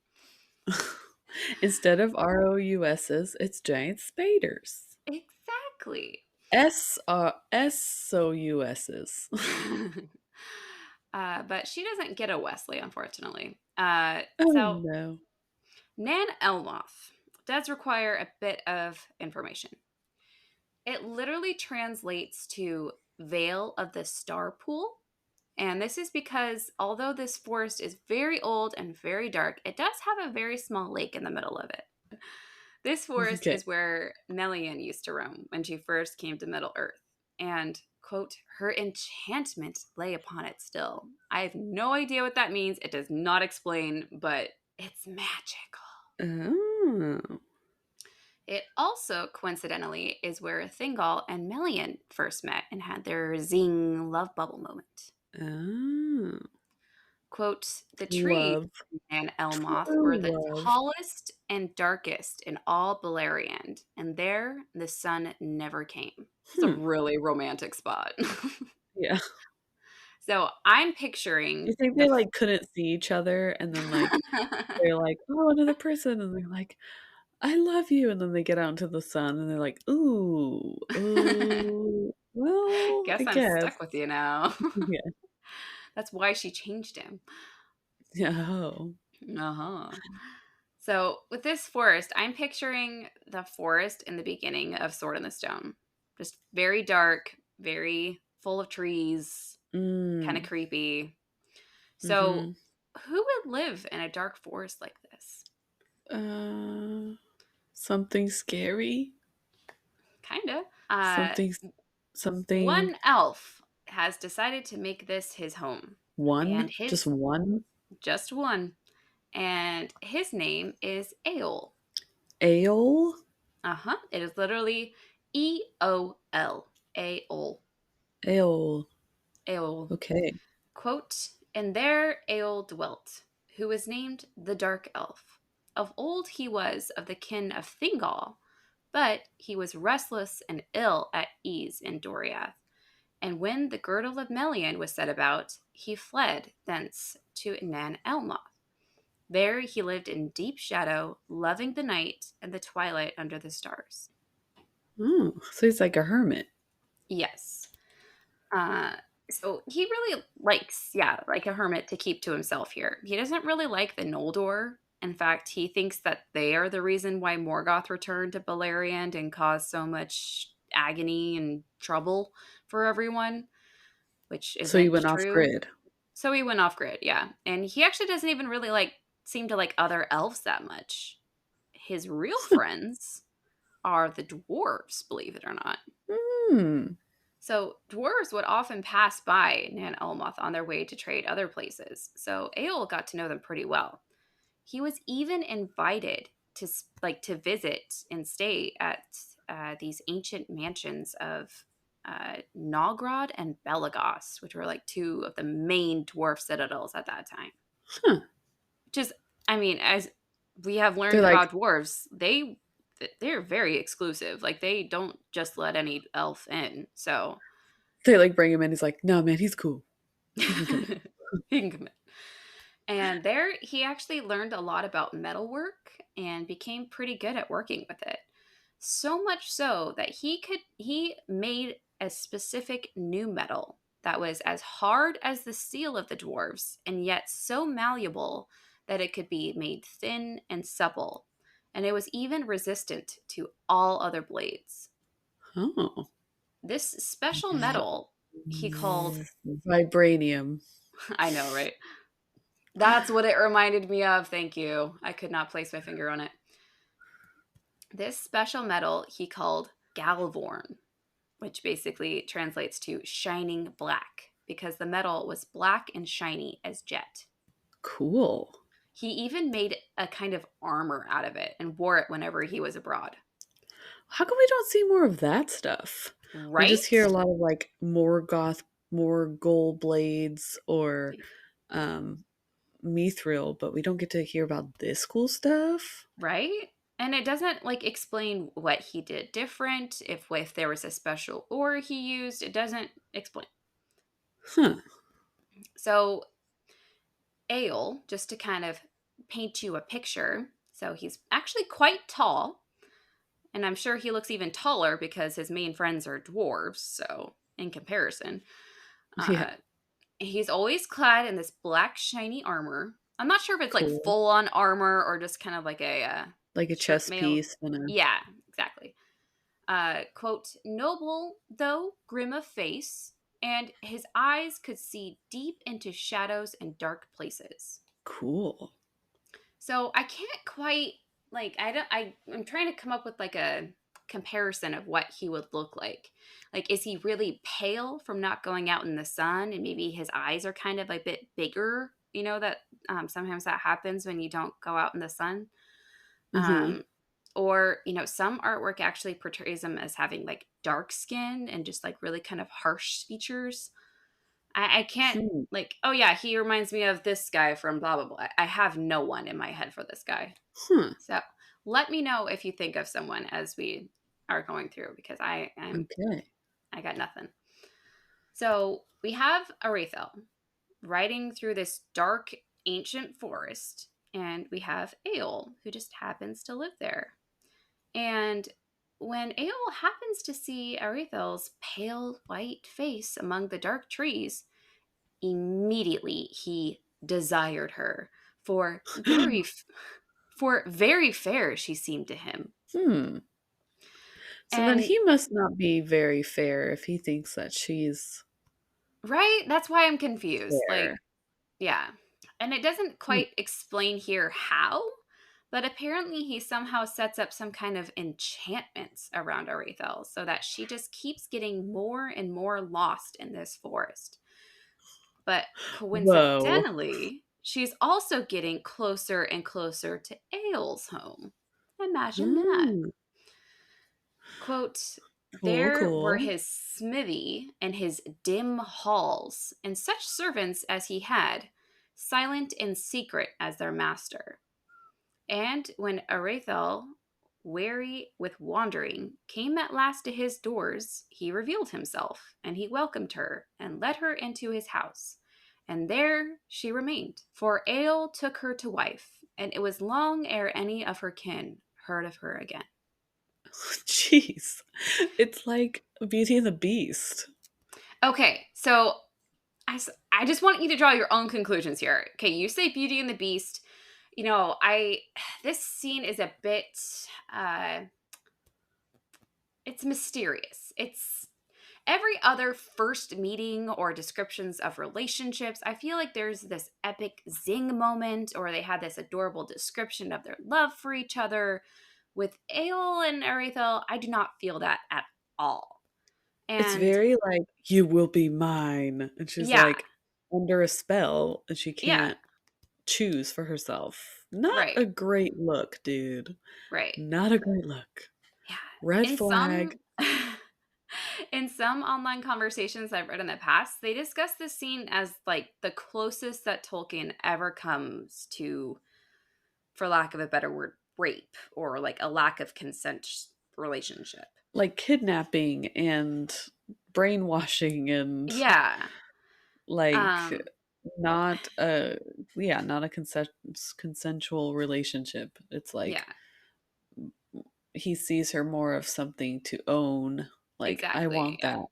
Instead of ROUSs, it's giant spaders. Exactly. SOUSs. But she doesn't get a Wesley, unfortunately. Oh So no. Nan Elmoth does require a bit of information. It literally translates to Vale of the Star Pool. And this is because although this forest is very old and very dark, it does have a very small lake in the middle of it. This forest Okay. is where Melian used to roam when she first came to Middle Earth. And, quote, her enchantment lay upon it still. I have no idea what that means. It does not explain, but it's magical. Oh. It also, coincidentally, is where Thingol and Melian first met and had their zing love bubble moment. Oh. Quote, the trees Love. in Elmoth were True the love. tallest and darkest in all Beleriand, and there the sun never came. It's a Hmm. really romantic spot. Yeah. So I'm Do picturing you think they like couldn't see each other and then like they're like, oh, another person, and they're like, I love you, and then they get out into the sun and they're like, ooh, well, I Guess I'm guess. stuck with you now. Yeah. That's why she changed him. Yeah. Oh. Uh-huh. So with this forest, I'm picturing the forest in the beginning of Sword in the Stone. Just very dark, very full of trees, kind of Mm. creepy. So Mhm. who would live in a dark forest like this? Uh, something scary. Kind of. Something. Something. One elf has decided to make this his home. And One. Just his, one. just one. And his name is Eol. Ale. Uh-huh. It is literally Eol. Eol. Ale. Eol. Okay. Quote, and there Eol dwelt, who was named the Dark Elf. Of old he was of the kin of Thingol, but he was restless and ill at ease in Doriath. And when the girdle of Melian was set about, he fled thence to Nan Elmoth. There he lived in deep shadow, loving the night and the twilight under the stars. Oh, so he's like a hermit. Yes. Uh, so he really likes, yeah, like a hermit to keep to himself here. He doesn't really like the Noldor. In fact, he thinks that they are the reason why Morgoth returned to Beleriand and caused so much agony and trouble for everyone, which So he isn't went off true. grid. So he went off grid, yeah. And he actually doesn't even really seem to like other elves that much. His real friends are the dwarves, believe it or not. Hmm. So dwarves would often pass by Nan Elmoth on their way to trade other places. So Eol got to know them pretty well. He was even invited to visit and stay at these ancient mansions of Nogrod and Belagos, which were like two of the main dwarf citadels at that time. Huh. Which is, I mean, as we have They're learned like about dwarves. They're very exclusive. Like they don't just let any elf in. So they like bring him in. He's like, no man, he's cool. He can come in. he can come in. And there he actually learned a lot about metalwork and became pretty good at working with it. So much so that he made a specific new metal that was as hard as the steel of the dwarves and yet so malleable that it could be made thin and supple. And it was even resistant to all other blades. Oh, This special metal he called, vibranium. I know, right? That's what it reminded me of. Thank you. I could not place my finger on it. This special metal he called Galvorn, which basically translates to shining black because the metal was black and shiny as jet. Cool. He even made a kind of armor out of it and wore it whenever he was abroad. How come we don't see more of that stuff? We just Right? hear a lot of like Morgoth, more gold blades or um mithril, but we don't get to hear about this cool stuff. Right? And it doesn't like explain what he did different, if there was a special ore he used, it doesn't explain. Huh. So Ale, just to kind of paint you a picture, so he's actually quite tall, and I'm sure he looks even taller because his main friends are dwarves, so in comparison. Yeah. Uh, he's always clad in this black, shiny armor. I'm not sure if it's like Cool. full on armor or just kind of like a Like a strip chess mail. piece and a Yeah, exactly. Quote, noble, though grim of face, and his eyes could see deep into shadows and dark places. cool. So I can't quite like I don't I'm trying to come up with like a comparison of what he would look like. Like is he really pale from not going out in the sun and maybe his eyes are kind of a bit bigger, you know that sometimes that happens when you don't go out in the sun. Uh-huh. Um or some artwork actually portrays him as having like dark skin and just like really kind of harsh features. I can't Hmm. like, oh yeah, he reminds me of this guy from blah blah blah. I have no one in my head for this guy. Huh. So let me know if you think of someone as we are going through because Okay. I got nothing. So we have Aredhel riding through this dark ancient forest, and we have Eol who just happens to live there. And when Eol happens to see Arethel's pale white face among the dark trees, immediately he desired her for very fair she seemed to him. Hmm. So then And he must not be very fair if he thinks that she's right, that's why I'm confused. fair. Like, yeah. And it doesn't Hmm. quite explain here how, but apparently he somehow sets up some kind of enchantments around Arethel so that she just keeps getting more and more lost in this forest. But Whoa. coincidentally, she's also getting closer and closer to Ael's home. Imagine that. Hmm. Quote, Cool, there were cool. his smithy and his dim halls, and such servants as he had, silent and secret as their master. And when Arethel, weary with wandering, came at last to his doors, he revealed himself, and he welcomed her, and led her into his house. And there she remained, for Ale took her to wife, and it was long ere any of her kin heard of her again. Jeez. It's like Beauty and the Beast. Okay, so I just want you to draw your own conclusions here. Okay, you say Beauty and the Beast. I this scene is a bit uh it's mysterious. It's every other first meeting or descriptions of relationships. I feel like there's this epic zing moment or they had this adorable description of their love for each other. With Ael and Arethel, I do not feel that at all. It's And very like, "You will be mine," and she's, yeah, like, under a spell, and she yeah, can't choose for herself. Not right, a great look, dude. right. Not a great look. Yeah. Red In some flag. in some online conversations I've read in the past, they discuss this scene as like the closest that Tolkien ever comes to for lack of a better word, rape or like a lack of consent relationship. Like kidnapping and brainwashing and Yeah. like Um, not a yeah, not a consensual relationship. It's yeah, like he sees her more of something to own. Like I exactly. want Yeah. that.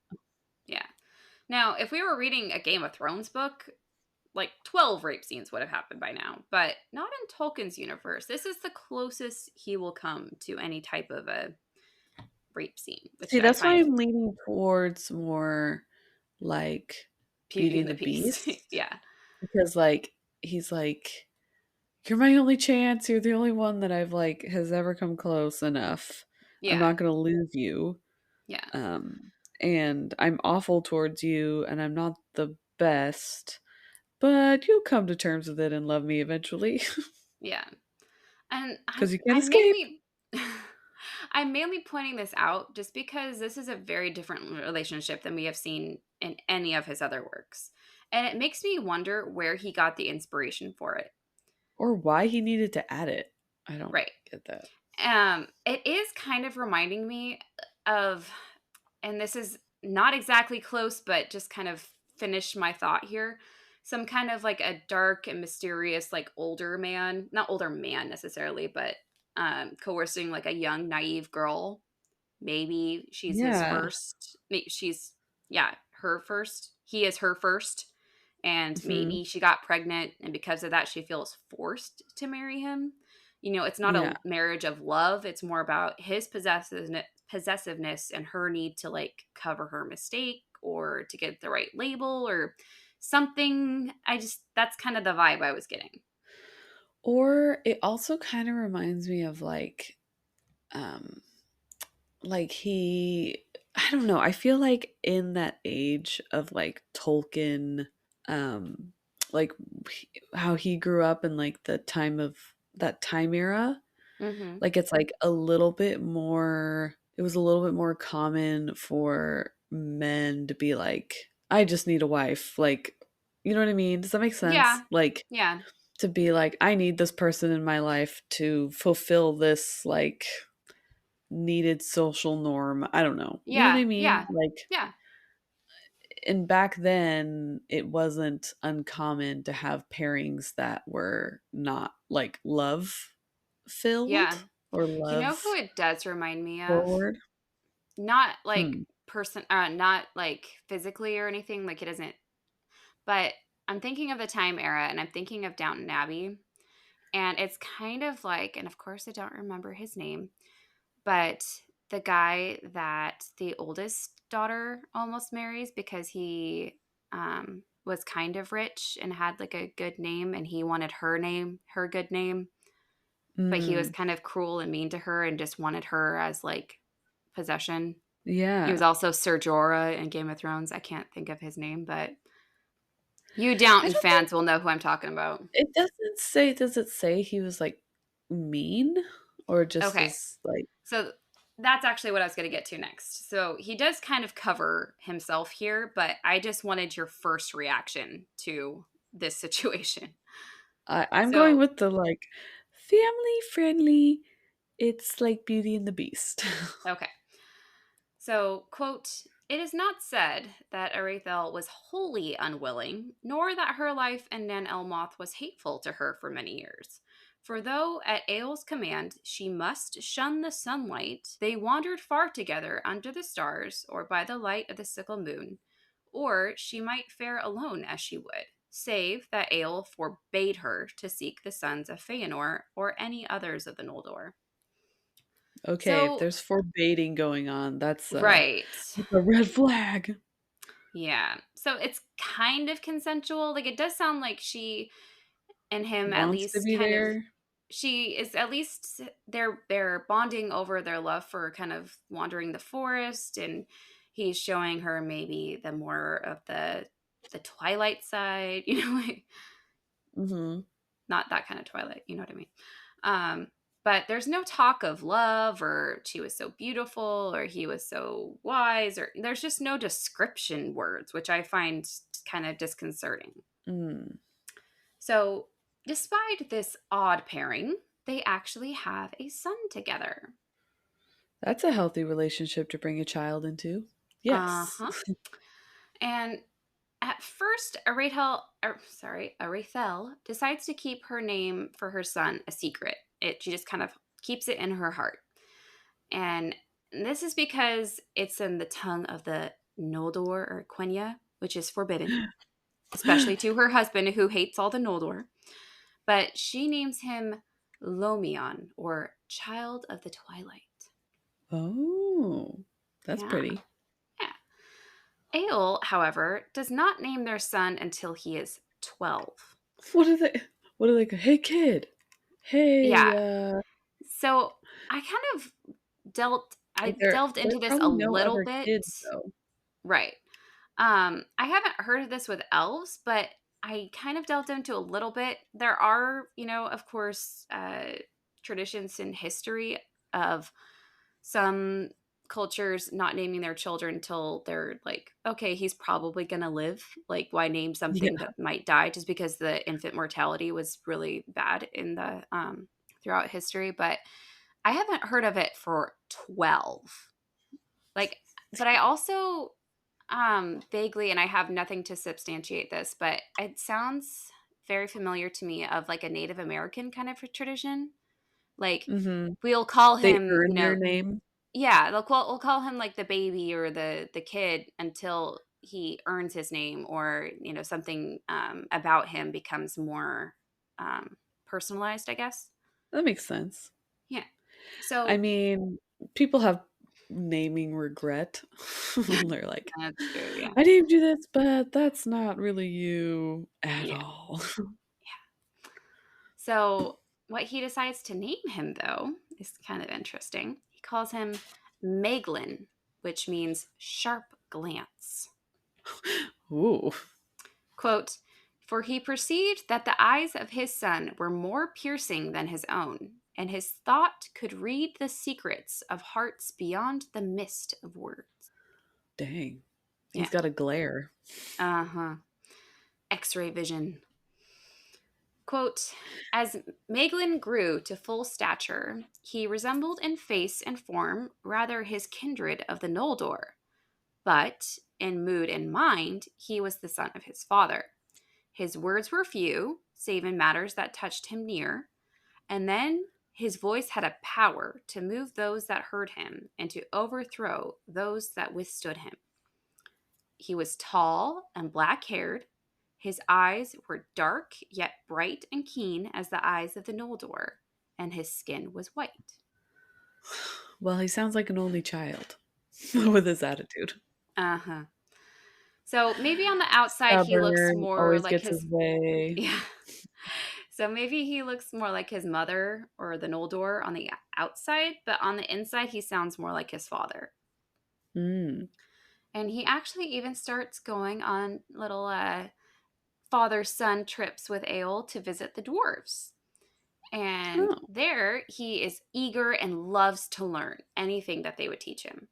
Yeah. Now, if we were reading a Game of Thrones book, like 12 rape scenes would have happened by now, but not in Tolkien's universe. This is the closest he will come to any type of a rape scene, which See, I that's why find I'm leaning towards more like Beauty Beauty and and the the Beast. Beast Yeah. because like he's like you're my only chance. You're the only one that I've like has ever come close enough. I'm Yeah. not going to lose you. Yeah. Um and I'm awful towards you and I'm not the best, but you'll come to terms with it and love me eventually Yeah. And because you can't I'm escape. mainly I'm mainly pointing this out just because this is a very different relationship than we have seen in any of his other works. And it makes me wonder where he got the inspiration for it. Or why he needed to add it. I don't Right. get that. It is kind of reminding me of, and this is not exactly close, but just kind of finish my thought here. Some kind of like a dark and mysterious, like older man, not older man necessarily, but coercing like a young, naive girl. Maybe she's his Yeah. first, she's, yeah, her first. He is her first. And Hmm. maybe she got pregnant, and because of that, she feels forced to marry him. You know, it's not Yeah. a marriage of love. It's more about his possessiveness and her need to like cover her mistake or to get the right label or something. That's kind of the vibe I was getting. Or it also kind of reminds me of um he I don't know. I feel like in that age of like Tolkien, um like how he grew up in like the time of that time era, Mm-hmm. like it's like a little bit more it was a little bit more common for men to be like I just need a wife. Like you know what I mean? Does that make sense? Yeah. Like Yeah. to be like I need this person in my life to fulfill this like needed social norm. I don't know. You know what Yeah. I mean? Yeah. Like, Yeah. and back then, it wasn't uncommon to have pairings that were not like love Yeah. filled or You know who love it does remind me of? forward. Not like Hmm. not like physically or anything, like it isn't, but I'm thinking of the time era and I'm thinking of Downton Abbey. And it's kind of like, and of course I don't remember his name, but the guy that the oldest daughter almost marries because he was kind of rich and had like a good name and he wanted her good name, but he was Mm. kind of cruel and mean to her and just wanted her as like possession. He was Yeah. also Ser Jorah in Game of Thrones. I can't think of his name, but you I Downton don't think fans will know who I'm talking about. it doesn't say, does it say he was like mean or just Okay. as like, So that's actually what I was going to get to next. So he does kind of cover himself here, but I just wanted your first reaction to this situation. I'm going So, with the like family friendly. It's like Beauty and the Beast. okay. So, quote, it is not said that Aredhel was wholly unwilling, nor that her life in Nan Elmoth was hateful to her for many years. For though at Eol's command she must shun the sunlight, they wandered far together under the stars or by the light of the sickle moon, or she might fare alone as she would, save that Eol forbade her to seek the sons of Feanor or any others of the Noldor. Okay, if So, there's forbidding going on, right. that's a red flag. Yeah. So it's kind of consensual. Like it does sound like she and him at Wants to least be kind of there. she is at least they're bonding over their love for kind of wandering the forest, and he's showing her maybe the more of the twilight side, you know, like Mhm. not that kind of twilight, you know what I mean. But there's no talk of love or she was so beautiful or he was so wise, or there's just no description words, which I find kind of disconcerting. Mm. So, despite this odd pairing, they actually have a son together. That's a healthy relationship to bring a child into. Uh Yes. huh. And at first, Arethel decides to keep her name for her son a secret. She just kind of keeps it in her heart. And this is because it's in the tongue of the Noldor or Quenya, which is forbidden, especially to her husband who hates all the Noldor. But she names him Lomion, or Child of the Twilight. Oh, that's Yeah, pretty. yeah. Ael, however, does not name their son until he is 12. What are they? What are they? Hey, kid. Hey, Yeah. So I kind of I like delved there into this a probably no little other bit. kids though. Right. I haven't heard of this with elves, but I kind of delved into a little bit. There are, of course, traditions and history of some cultures not naming their children until they're like, okay, he's probably going to live. Like, why name Yeah. something that might die? Just because the infant mortality was really bad in the throughout history. But I haven't heard of it for 12. Like, but I also vaguely, and I have nothing to substantiate this, but it sounds very familiar to me of like a Native American kind of a tradition. Like, Mm-hmm. we'll call They him, earn your name. yeah, we'll call him like the baby or the kid until he earns his name, or something about him becomes more personalized, I guess. That makes sense. Yeah. I So mean, people have naming regret. They're like, that's true. Yeah. I named you this, but that's not really you at Yeah. all. So, what he decides to name him, though, is kind of interesting. He calls him Meglin, which means sharp glance. Ooh, Quote, for he perceived that the eyes of his son were more piercing than his own, and his thought could read the secrets of hearts beyond the mist of words. dang. Yeah. He's got a glare. Uh huh. X ray vision. Quote, as Meglin grew to full stature, he resembled in face and form rather his kindred of the Noldor, but in mood and mind, he was the son of his father. His words were few, save in matters that touched him near, and then his voice had a power to move those that heard him and to overthrow those that withstood him. He was tall and black haired. His eyes were dark yet bright and keen as the eyes of the Noldor, and his skin was white. Well, he sounds like an only child with his attitude. Uh huh. So maybe on the outside he looks Stubborn, more always like gets his his, way. yeah. So maybe he looks more like his mother or the Noldor on the outside, but on the inside he sounds more like his father. Mm. And he actually even starts going on little father son trips with Ael to visit the dwarves. And Oh, there he is eager and loves to learn anything that they would teach him.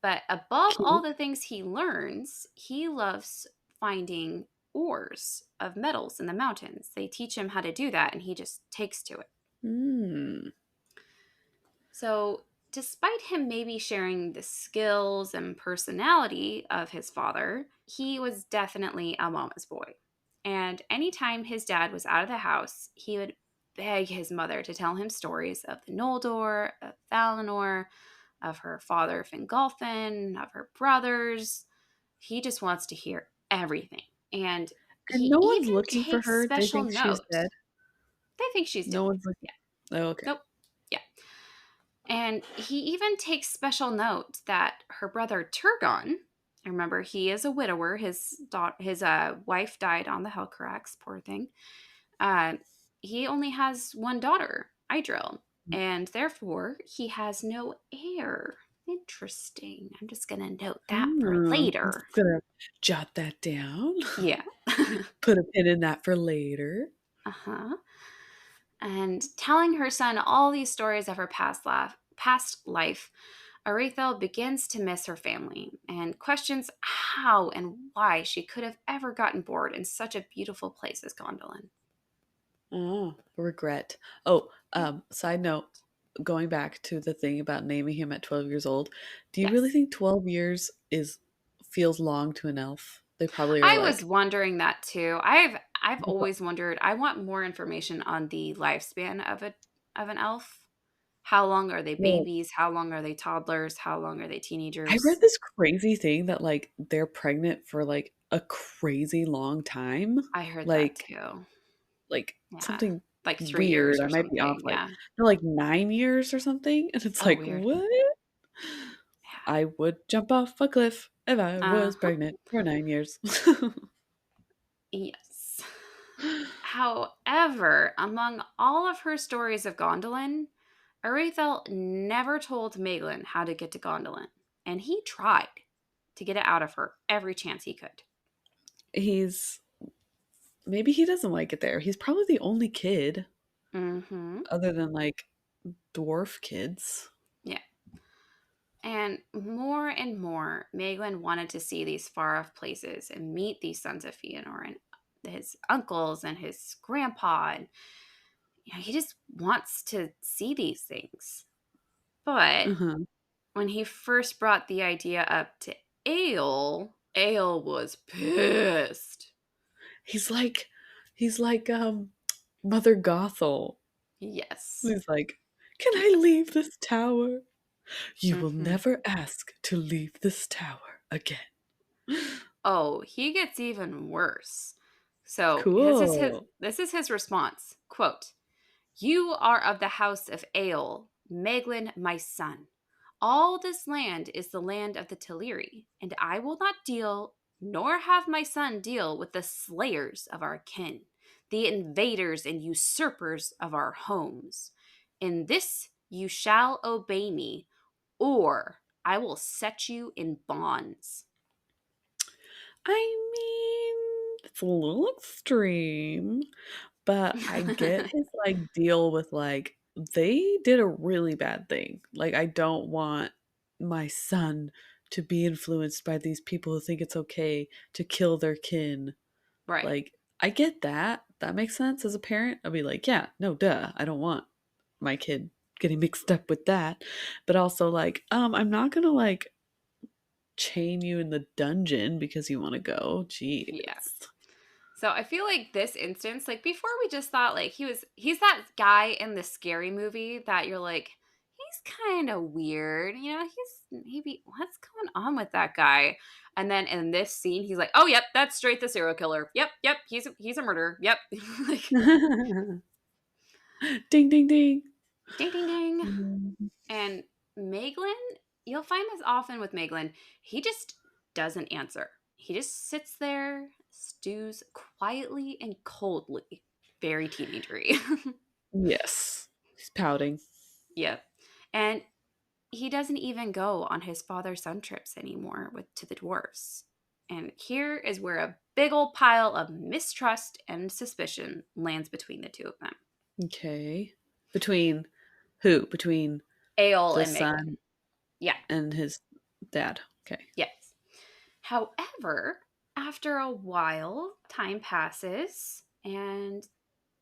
But above all cute. the things he learns, he loves finding ores of metals in the mountains. They teach him how to do that, and he just takes to it. Mm. So, despite him maybe sharing the skills and personality of his father, he was definitely a mama's boy. And anytime his dad was out of the house, he would beg his mother to tell him stories of the Noldor, of Valinor, of her father Fingolfin, of her brothers. He just wants to hear everything. And And he no one's even looking for takes her. They special think she's note. dead. They think she's No dead. one's looking. Yeah. Oh, okay. Nope. Yeah. And he even takes special note that her brother Turgon, remember he is a widower. His wife died on the Helcarax. Poor thing. Uh, he only has one daughter, Idril, and therefore he has no heir. Interesting. I'm just gonna note that for I'm later. just gonna jot that down. Yeah. Put a pin in that for later. Uh huh. And telling her son all these stories of her past life, Aretha begins to miss her family and questions how and why she could have ever gotten bored in such a beautiful place as Gondolin. Oh, regret. Oh, Side note, going back to the thing about naming him at 12 years old, do you really Yes. think 12 years is feels long to an elf? They probably are I was like, wondering that too. I've "Well, always wondered. I want more information on the lifespan of an elf. How long are they well, babies? How long are they toddlers? How long are they I read teenagers? this crazy thing that like they're pregnant for like a crazy long time. I heard that Like too. like Yeah. something Like 3 years weird. I or might be off something. like Yeah. they're like 9 years or something. And it's Oh, like, weird. what? Yeah. I would jump off a cliff if I was Uh-huh. pregnant for 9 years. Yes. However, among all of her stories of Gondolin, Aredhel never told Maeglan how to get to Gondolin, and he tried to get it out of her every chance he could. He's maybe he doesn't like it there. He's probably the only kid Mm-hmm. other than like dwarf kids. Yeah. And more, Maeglan wanted to see these far off places and meet these sons of Fëanor and his uncles and his grandpa. And he just wants to see these things. But Uh-huh. when he first brought the idea up to Ale was pissed. He's like Mother Gothel. Yes. He's like, "Can I leave this tower? You will Hmm. never ask to leave this tower again." Oh, he gets even worse. So Cool. this is his response. Quote, "You are of the house of Ale, Maeglan, my son. All this land is the land of the Teleri, and I will not deal, nor have my son deal with the slayers of our kin, the invaders and usurpers of our homes. In this you shall obey me, or I will set you in bonds." I mean, it's a little extreme, but I get his like deal with like they did a really bad thing. Like I don't want my son to be influenced by these people who think it's okay to kill their kin. Right. Like I get that. That makes sense as a parent. I'll be like, yeah, no duh. I don't want my kid getting mixed up with that. But also like, I'm not going to like chain you in the dungeon because you want to go. Yeah. Jeez. So I feel like this instance, like before we just thought like he's that guy in the scary movie that you're like, he's kind of weird, he's maybe what's going on with that guy? And then in this scene, he's like, oh yep, that's straight the serial killer. Yep, he's a murderer. Yep. Like Ding ding ding. ding ding ding. Mm. And Maeglan, you'll find this often with Maeglan, he just doesn't answer. He just sits there, stews quietly and coldly. Very teenagery. Yes. He's pouting. Yep. And he doesn't even go on his father-son trips anymore to the dwarfs. And here is where a big old pile of mistrust and suspicion lands between the two of them. Okay. Between who? Between Ael the and Maeglan. son Yeah. and his dad. Okay. Yes. However, after a while, time passes, and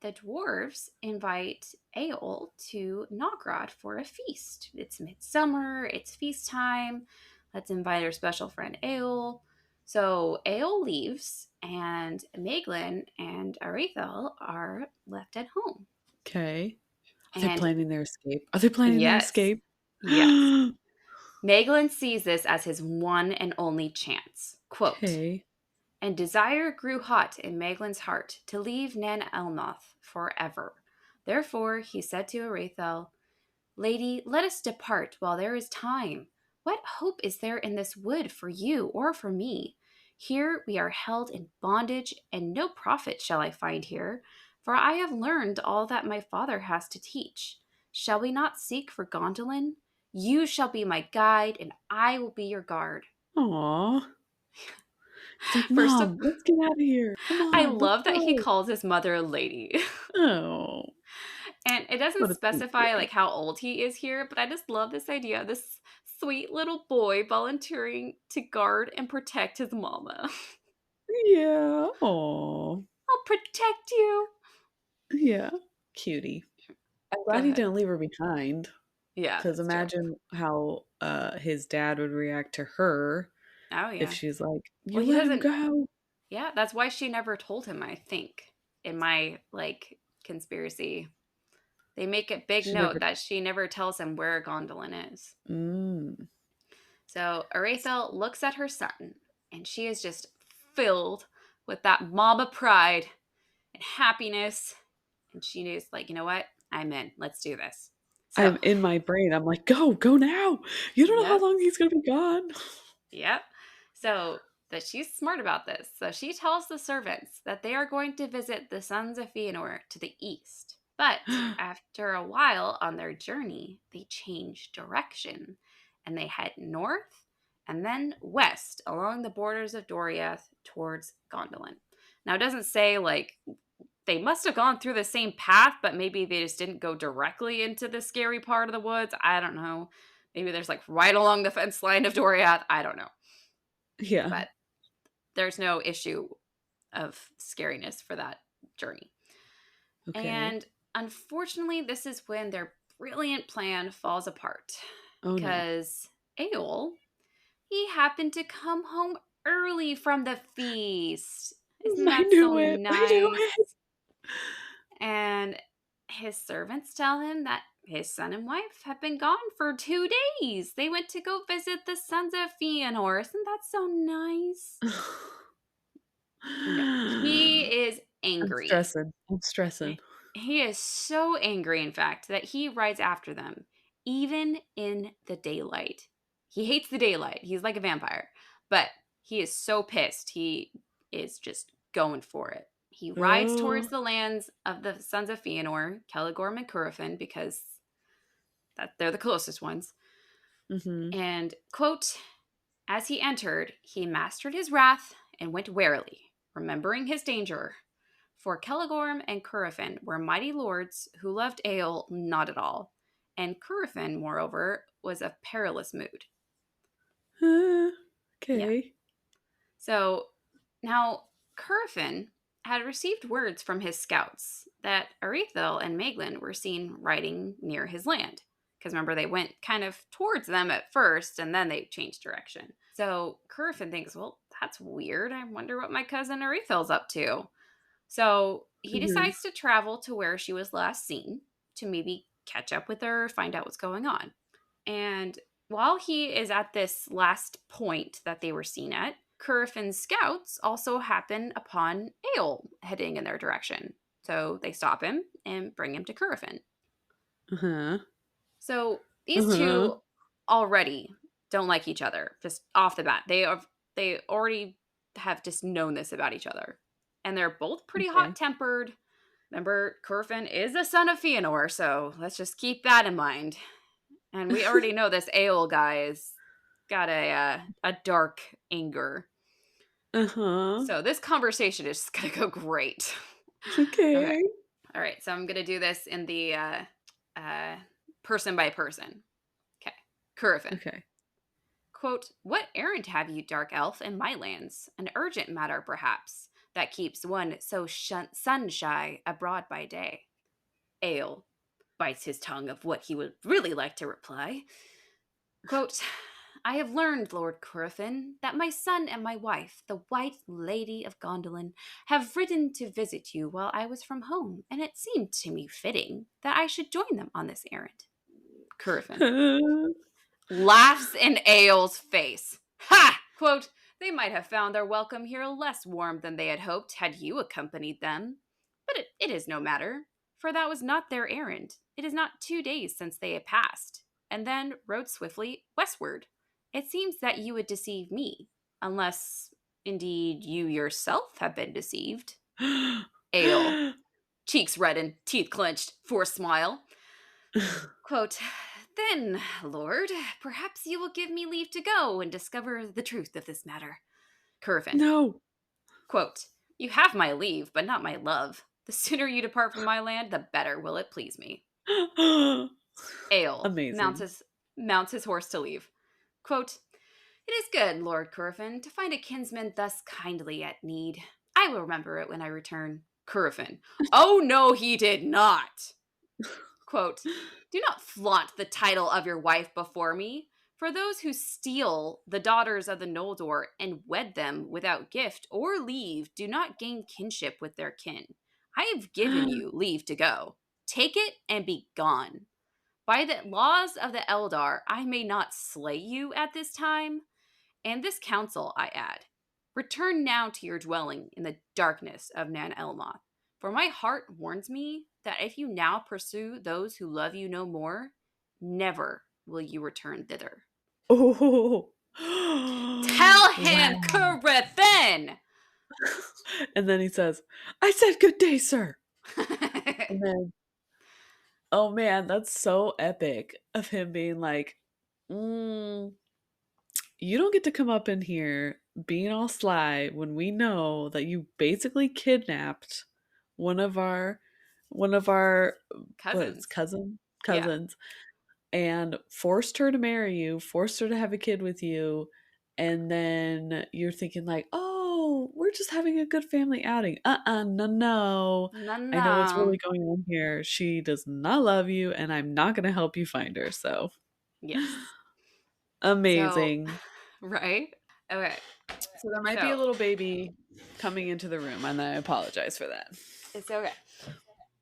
the dwarves invite Aol to Nogrod for a feast. It's midsummer, it's feast time. Let's invite our special friend Aol. So Aol leaves, and Maeglan and Arethel are left at home. Okay. Are they And planning their escape? Are they planning their yes, escape? yes. Maeglan sees this as his one and only chance. Quote, Okay. "And desire grew hot in Maeglin's heart to leave Nan Elnoth forever. Therefore he said to Arethel, 'Lady, let us depart while there is time. What hope is there in this wood for you or for me? Here we are held in bondage, and no profit shall I find here, for I have learned all that my father has to teach. Shall we not seek for Gondolin? You shall be my guide, and I will be your guard.'" Aw. He's like, First of Mom, let's get out of here. Come I on, let's love that he go. calls his mother a lady. Oh, And it doesn't what a sweet specify boy. like how old he is here, but I just love this idea of this sweet little boy volunteering to guard and protect his mama. Yeah. Aw. I'll protect you. Yeah. Cutie. I'm Go glad he ahead. didn't leave her behind. Yeah, Because that's true. imagine how his dad would react to her Oh, if yeah. she's like, Well, "You he let him doesn't go." yeah, that's why she never told him, I think, in my, like, conspiracy. They make it big She note never. that she never tells him where Gondolin is. Mm. So Aredhel looks at her son, and she is just filled with that mama pride and happiness. And she is like, you know what? I'm in. Let's do this. So, I'm in my brain. I'm like, "Go, go now! You don't know how yep, long he's gonna be gone." yep. So that she's smart about this. So she tells the servants that they are going to visit the sons of Fëanor to the east. But after a while on their journey, they change direction and they head north and then west along the borders of Doriath towards Gondolin. Now, it doesn't say like they must have gone through the same path, but maybe they just didn't go directly into the scary part of the woods. I don't know. Maybe there's like right along the fence line of Doriath. I don't know. Yeah. But there's no issue of scariness for that journey. Okay. And unfortunately, this is when their brilliant plan falls apart. Oh no. Because Eol, he happened to come home early from the feast. Isn't I that so knew it. I knew it. nice? And his servants tell him that his son and wife have been gone for 2 days. They went to go visit the sons of Fëanor. Isn't that so nice? No, he is I'm angry. stressing. I'm stressing. He is so angry, in fact, that he rides after them, even in the daylight. He hates the daylight. He's like a vampire, but he is so pissed. He is just going for it. He rides towards Oh. the lands of the sons of Fëanor, Celegorm and Curufin, because they're the closest ones. Mhm. And, quote, as he entered, he mastered his wrath and went warily, remembering his danger. For Celegorm and Curufin were mighty lords who loved Eol not at all, and Curufin, moreover, was of perilous mood. Uh, Yeah. okay. So now Curufin had received words from his scouts that Aredhel and Maeglin were seen riding near his land. Because remember, they went kind of towards them at first, and then they changed direction. So Curufin thinks, well, that's weird. I wonder what my cousin Arethel's up to. So he Mhm. decides to travel to where she was last seen to maybe catch up with her, find out what's going on. And while he is at this last point that they were seen at, Curufin's scouts also happen upon Eol heading in their direction. So they stop him and bring him to Curufin. Uh-huh. So these Uh-huh. two already don't like each other, just off the bat. They already have just known this about each other. And they're both pretty hot Okay. tempered. Remember, Curfin is the son of Fëanor, so let's just keep that in mind. And we already know this Aeol guy has got a dark anger. Uh-huh. So this conversation is gonna go great. Okay. Okay. All right. So I'm gonna do this in the uh, person by person. Okay. Curfin. Okay. Quote, what errand have you, dark elf, in my lands? An urgent matter, perhaps, that keeps one so sun shy abroad by day. Ale bites his tongue of what he would really like to reply. Quote, I have learned, Lord Curufin, that my son and my wife, the White Lady of Gondolin, have ridden to visit you while I was from home, and it seemed to me fitting that I should join them on this errand. Curufin laughs in Ael's face. Ha! Quote, they might have found their welcome here less warm than they had hoped had you accompanied them. But it is no matter, for that was not their errand. It is not 2 days since they had passed, and then rode swiftly westward. It seems that you would deceive me, unless, indeed, you yourself have been deceived. Ale, cheeks reddened, teeth clenched, for a smile. Quote, then, Lord, perhaps you will give me leave to go and discover the truth of this matter. Curvin, No. quote, you have my leave, but not my love. The sooner you depart from my land, the better will it please me. Ale Amazing. mounts his horse to leave. Quote, it is good, Lord Curfin, to find a kinsman thus kindly at need. I will remember it when I return. Curfin, oh no, he did not. Quote, "Do not flaunt the title of your wife before me. For those who steal the daughters of the Noldor and wed them without gift or leave do not gain kinship with their kin. I have given you leave to go. Take it and be gone. By the laws of the Eldar, I may not slay you at this time. And this counsel, I add, return now to your dwelling in the darkness of Nan Elmoth. For my heart warns me that if you now pursue those who love you no more, never will you return thither." Oh. Tell him, Wow. Curathin! And then he says, I said good day, sir. And then, oh man, that's so epic of him being like, mm, you don't get to come up in here being all sly when we know that you basically kidnapped one of our one of our what is Cousins. Yeah. cousins and forced her to marry you, forced her to have a kid with you, and then you're thinking like, "Oh, we're just having a good family outing." No, no. No, I know what's no. really going on here. She does not love you, and I'm not going to help you find her. So, Yes. So, amazing. right? Okay. So there might be a So, little baby coming into the room, and I apologize for that. it's okay.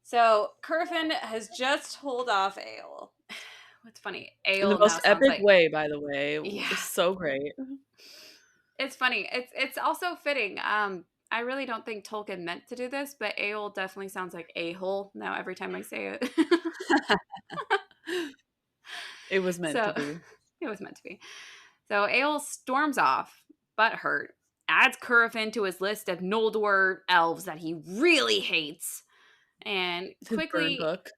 So, Curfin has just told off Ale. What's funny? In the Ale now most sounds epic like, way, by the way. yeah. So great. It's funny. It's also fitting. I really don't think Tolkien meant to do this, but Ale definitely sounds like a hole now every time I say it. It was meant to So be. it was meant to be. So Ale storms off, butthurt, adds Curfin to his list of Noldor elves that he really hates, and His burn quickly book.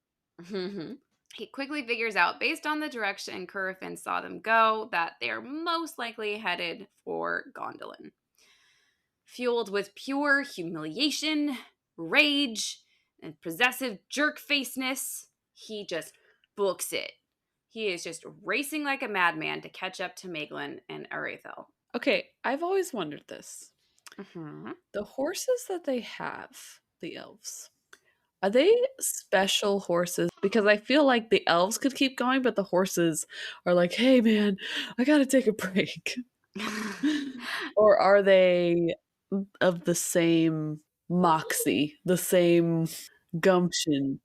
he quickly figures out, based on the direction Curfin saw them go, that they're most likely headed for Gondolin. Fueled with pure humiliation, rage, and possessive jerk faceness, he just books it. He is just racing like a madman to catch up to Maeglin and Aredhel. Okay, I've always wondered this. Mm-hmm. The horses that they have, the elves, are they special horses? Because I feel like the elves could keep going, but the horses are like, hey man, I gotta take a break. Or are they of the same moxie, the same gumption?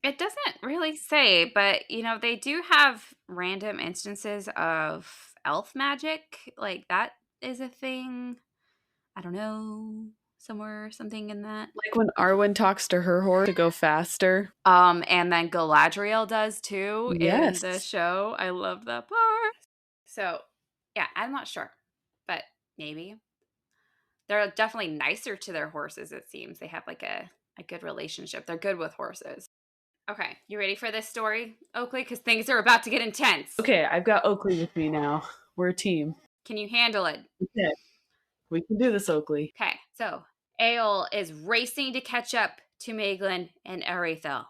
It doesn't really say, but they do have random instances of elf magic. Like that is a thing. I don't know, somewhere, something in that. Like when Arwen talks to her horse to go faster? And then Galadriel does too in the Yes. show. I love that part. So, yeah, I'm not sure, but maybe. They're definitely nicer to their horses, it seems. They have like a good relationship. They're good with horses. Okay, you ready for this story, Oakley? Because things are about to get intense. Okay, I've got Oakley with me now. We're a team. Can you handle it? Okay, we can do this, Oakley. Okay, so Eol is racing to catch up to Maeglin and Aredhel.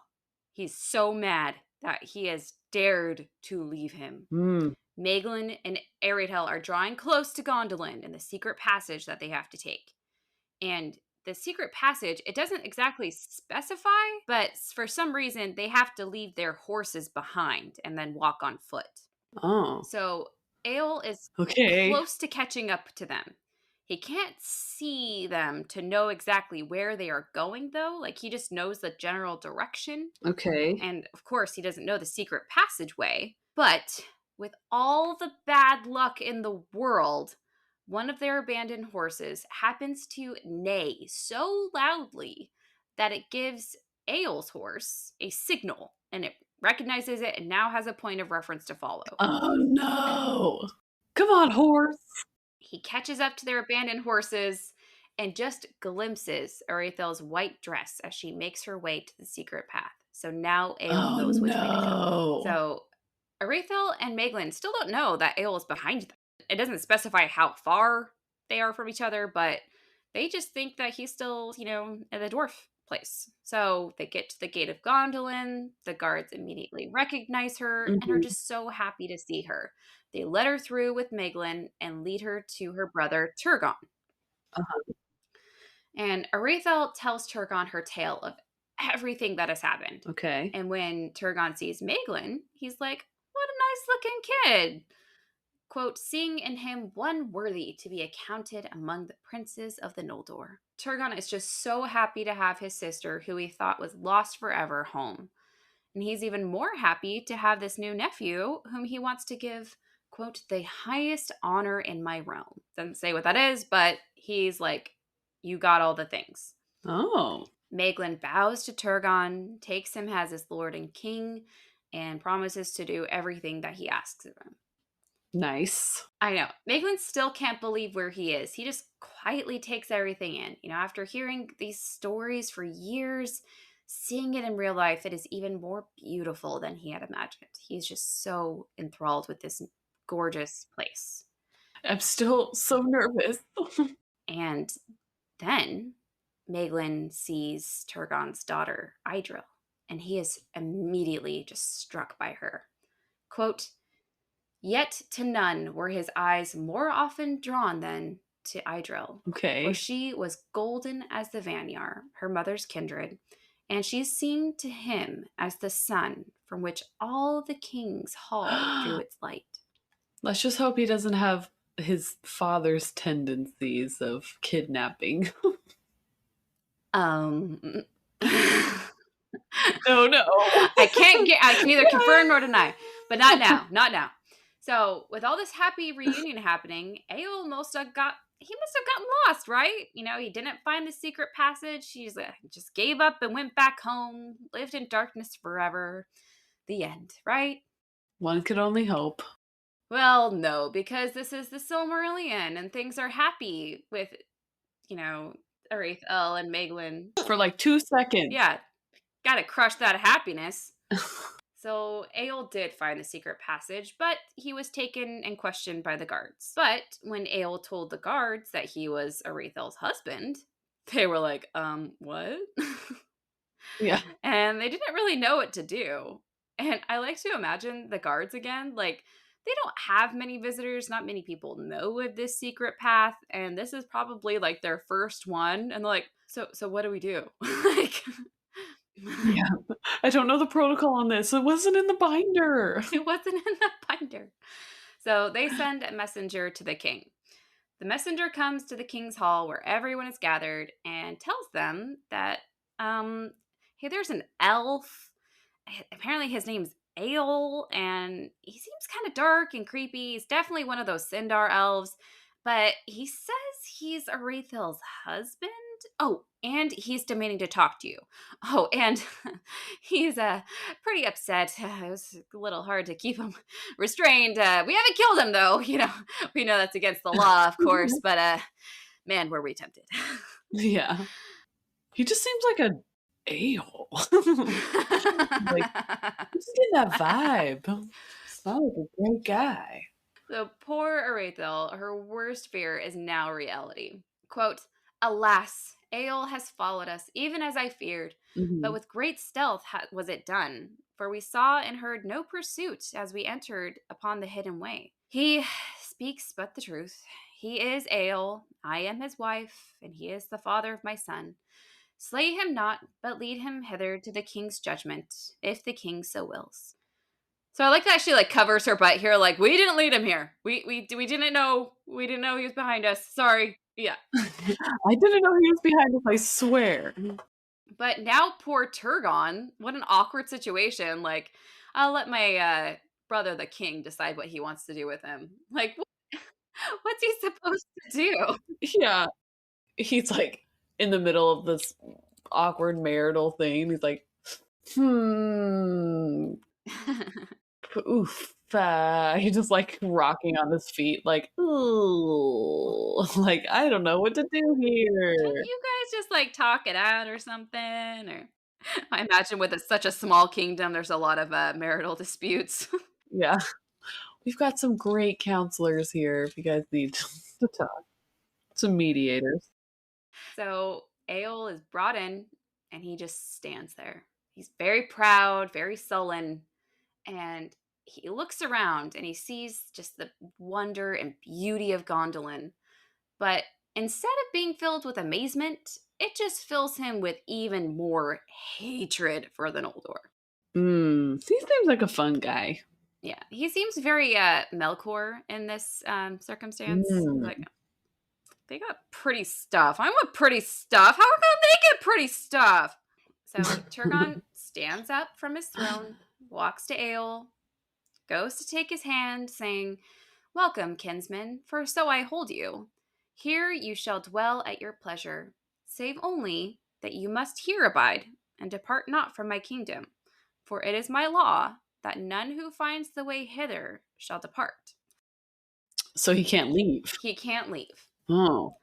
He's so mad that he has dared to leave him. Mm. Maeglin and Aredhel are drawing close to Gondolin in the secret passage that they have to take. And the secret passage, it doesn't exactly specify, but for some reason they have to leave their horses behind and then walk on foot. Oh, So Eol is okay. close to catching up to them. He can't see them to know exactly where they are going, though. Like, he just knows the general direction. Okay. And of course, he doesn't know the secret passageway. But with all the bad luck in the world, one of their abandoned horses happens to neigh so loudly that it gives Eol's horse a signal, and it recognizes it and now has a point of reference to follow. Oh no. Come on, horse. He catches up to their abandoned horses and just glimpses Arethel's white dress as she makes her way to the secret path. So now Eol Oh knows which way to go. no. So Arethel and Maeglin still don't know that Eol is behind them. It doesn't specify how far they are from each other, but they just think that he's still, at the dwarf place. So they get to the gate of Gondolin. The guards immediately recognize her and are Mhm. just so happy to see her. They let her through with Maeglin and lead her to her brother Turgon. Uh-huh. And Arethel tells Turgon her tale of everything that has happened. Okay. And when Turgon sees Maeglin, he's like, what a nice looking kid. Quote, seeing in him one worthy to be accounted among the princes of the Noldor. Turgon is just so happy to have his sister, who he thought was lost forever, home. And he's even more happy to have this new nephew, whom he wants to give, quote, the highest honor in my realm. Doesn't say what that is, but he's like, you got all the things. Oh, Maeglin bows to Turgon, takes him as his lord and king, and promises to do everything that he asks of him. nice. I know. Maeglin still can't believe where he is. He just quietly takes everything in. After hearing these stories for years, seeing it in real life, it is even more beautiful than he had imagined. He's just so enthralled with this gorgeous place. I'm still so nervous. And then Maeglin sees Turgon's daughter, Idril, and he is immediately just struck by her. Quote, yet to none were his eyes more often drawn than to Idril, for Okay. she was golden as the Vanyar, her mother's kindred, and she seemed to him as the sun from which all the king's hall drew its light. Let's just hope he doesn't have his father's tendencies of kidnapping. Um, No, no. I can neither confirm nor deny, but not now, not now. So with all this happy reunion happening, Ael must have gotten lost, right? He didn't find the secret passage. He's just gave up and went back home, lived in darkness forever. The end, right? One could only hope. Well, no, because this is the Silmarillion and things are happy with, Aredhel and Maeglin. For like 2 seconds. Yeah, gotta crush that happiness. So Ael did find the secret passage, but he was taken and questioned by the guards. But when Ael told the guards that he was Arethel's husband, they were like, what? Yeah. And they didn't really know what to do. And I like to imagine the guards again, like, they don't have many visitors, not many people know of this secret path, and this is probably like their first one. And they're like, so what do we do? Like Yeah. I don't know the protocol on this. It wasn't in the binder. it wasn't in the binder. So they send a messenger to the king. The messenger comes to the king's hall where everyone is gathered and tells them that, hey, there's an elf. Apparently his name's Ael, and he seems kind of dark and creepy. He's definitely one of those Sindar elves, but he says he's Arethel's husband. Oh, and he's demanding to talk to you. Oh, and he's pretty upset. It was a little hard to keep him restrained. We haven't killed him though. We know that's against the law, of course, but man, were we tempted. Yeah. He just seems like a a-hole. Like, just getting that vibe. It's not like a great guy. So poor Arethel, her worst fear is now reality. Quote, alas, Ael has followed us, even as I feared, but Mhm. with great stealth was it done, for we saw and heard no pursuit as we entered upon the hidden way. He speaks but the truth. He is Ael, I am his wife, and he is the father of my son. Slay him not, but lead him hither to the king's judgment, if the king so wills. So I like that she covers her butt here, like we didn't lead him here. We didn't know he was behind us. Sorry. Yeah. I didn't know he was behind us, I swear. But now poor Turgon, what an awkward situation. Like, I'll let my brother the king decide what he wants to do with him. Like what's he supposed to do? Yeah. He's like in the middle of this awkward marital thing. He's like, hmm, oof. He's just like rocking on his feet, like, ooh, like, I don't know what to do Can't here. you guys just talk it out or something? Or I imagine with such a small kingdom, there's a lot of marital disputes. Yeah. We've got some great counselors here if you guys need to talk. Some mediators. So Ael is brought in and he just stands there. He's very proud, very sullen, and he looks around and he sees just the wonder and beauty of Gondolin. But instead of being filled with amazement, it just fills him with even more hatred for the Noldor. He seems like a fun guy. Yeah, he seems very Melkor in this circumstance. Like, Mm. they got pretty stuff. I want pretty stuff. How come they get pretty stuff? So Turgon stands up from his throne, walks to Eol, goes to take his hand, saying, "Welcome, kinsman, for so I hold you. Here you shall dwell at your pleasure, save only that you must here abide, and depart not from my kingdom. For it is my law that none who finds the way hither shall depart." So he can't leave. He can't leave. Oh.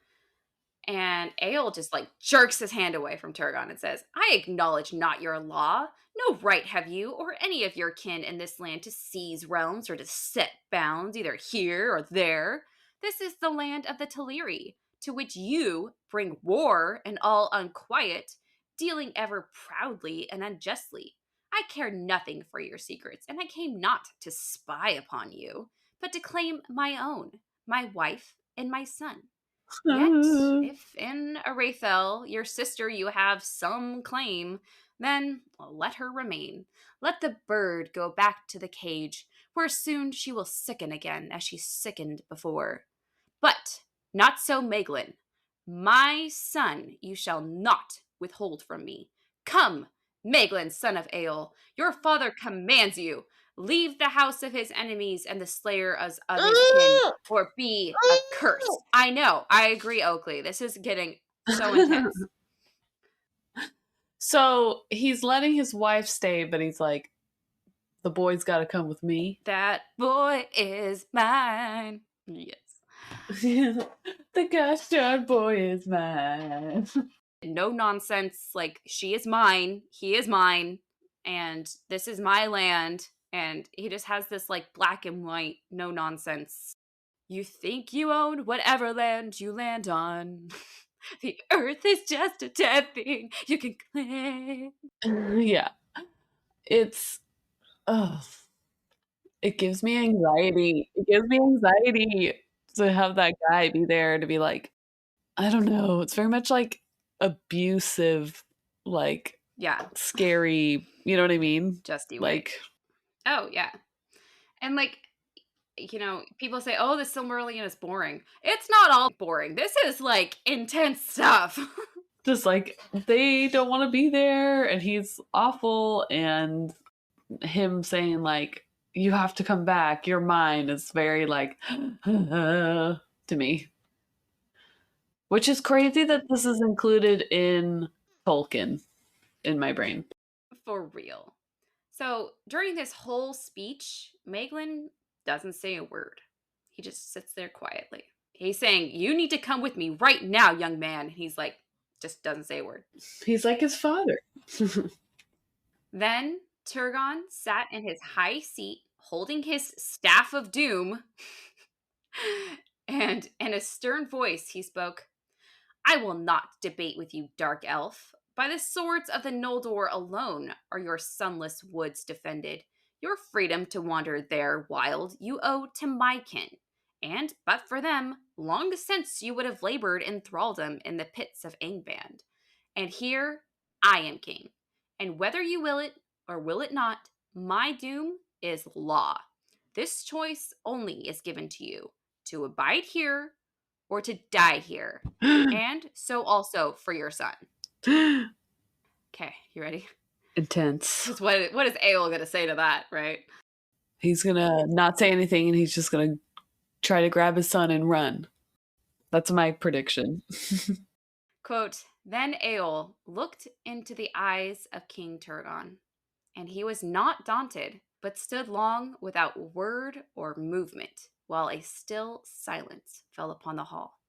And Eol just like jerks his hand away from Turgon and says, "I acknowledge not your law. No right have you or any of your kin in this land to seize realms or to set bounds either here or there. This is the land of the Teleri, to which you bring war and all unquiet, dealing ever proudly and unjustly. I care nothing for your secrets, and I came not to spy upon you, but to claim my own, my wife, and my son. Yet, if in Aredhel, your sister, you have some claim, then let her remain. Let the bird go back to the cage, where soon she will sicken again as she sickened before. But not so Maeglin. My son you shall not withhold from me. Come, Maeglin, son of Eol, your father commands you. Leave the house of his enemies and the slayer of his kin, or be accursed. I know, I agree, Oakley. This is getting so intense. So he's letting his wife stay, but he's like, the boy's got to come with me. That boy is mine. Yes. The gosh darn boy is mine. No nonsense, like, she is mine, he is mine, and this is my land. And he just has this like black and white, no nonsense. You think you own whatever land you land on. The earth is just a dead thing you can claim. Yeah. It's, oh, it gives me anxiety. It gives me anxiety to have that guy be there to be like, I don't know. It's very much like abusive, like Yeah, scary. You know what I mean? just you wait. Like, Oh, yeah. And like, people say, "Oh, the Silmarillion is boring." It's not all boring. This is like intense stuff. just like they don't want to be there, and he's awful, and him saying like, "You have to come back. You're mine." Is very like to me, which is crazy that this is included in Tolkien in my brain. For real. So during this whole speech, Maeglin doesn't say a word. He just sits there quietly. He's saying, "You need to come with me right now, young man." He's like, just doesn't say a word. He's like his father. Then Turgon sat in his high seat, holding his staff of doom, and in a stern voice he spoke, "I will not debate with you, dark elf. By the swords of the Noldor alone are your sunless woods defended. Your freedom to wander there wild you owe to my kin. And but for them, long since you would have labored in thraldom in the pits of Angband. And here I am king. And whether you will it or will it not, my doom is law. This choice only is given to you, to abide here or to die here. And so also for your son." Okay, you ready? Intense. Because what is Ael gonna say to that, right? He's gonna not say anything, and he's just gonna try to grab his son and run. That's my prediction. Quote, "Then Ael looked into the eyes of King Turgon, and he was not daunted, but stood long without word or movement, while a still silence fell upon the hall.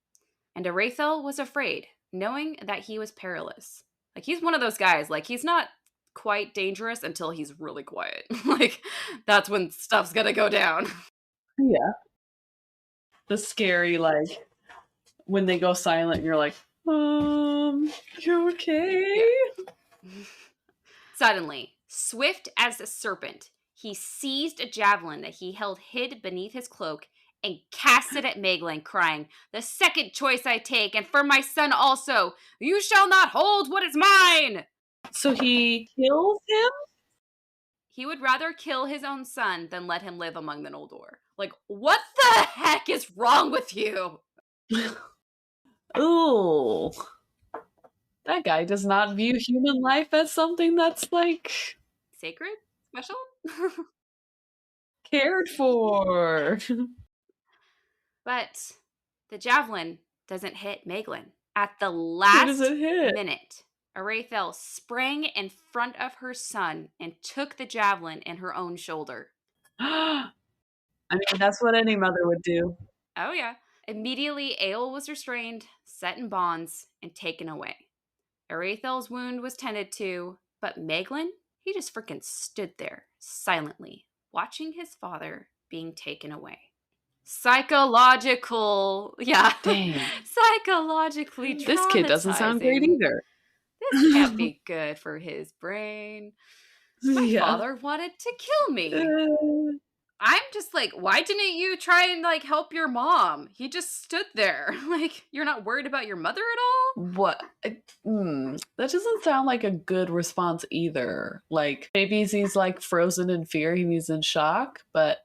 And Aredhel was afraid, knowing that he was perilous." Like, he's one of those guys, like, he's not quite dangerous until he's really quiet. Like, that's when stuff's gonna go down. Yeah. The scary, like, when they go silent, and you're like, you okay? Yeah. Suddenly, swift as a serpent, he seized a javelin that he held hid beneath his cloak, and cast it at Meglin, crying, "The second choice I take, and for my son also, you shall not hold what is mine!" So he kills He would rather kill his own son than let him live among the Noldor. Like, what the heck is wrong with you? him? Ooh. That guy does not view human life as something that's like Sacred? Special? cared for. But the javelin doesn't hit Meglin. At the Who does last it hit? minute, Aredhel sprang in front of her son and took the javelin in her own shoulder. I mean, that's what any mother would do. Oh, yeah. Immediately, Eol was restrained, set in bonds, and taken away. Arethel's wound was tended to, but Meglin, he just freaking stood there, silently, watching his father being taken away. Psychological, yeah, Dang. psychologically This kid doesn't sound great traumatizing. either. This can't be good for his brain. My Yeah. father wanted to kill me. Uh, I'm just like, why didn't you try and like help your mom? He just stood there. Like, you're not worried about your mother at all? what? That doesn't sound like a good response either. Like, maybe he's like frozen in fear, he's in shock, but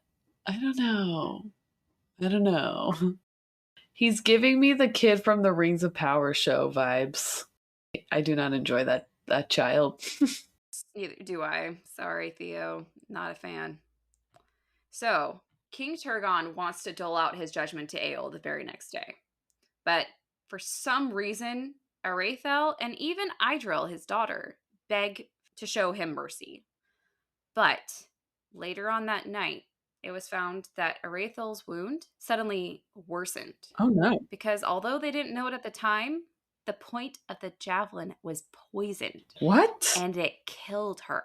I don't know. I don't know. He's giving me the kid from the Rings of Power show vibes. I do not enjoy that child. Neither do I. Sorry, Theo. Not a fan. So, King Turgon wants to dole out his judgment to Eol the very next day. But for some reason, Aredhel and even Idril, his daughter, beg to show him mercy. But later on that night, it was found that Arethel's wound suddenly worsened Oh no. because although they didn't know it at the time, the point of the javelin was poisoned What? and it killed her.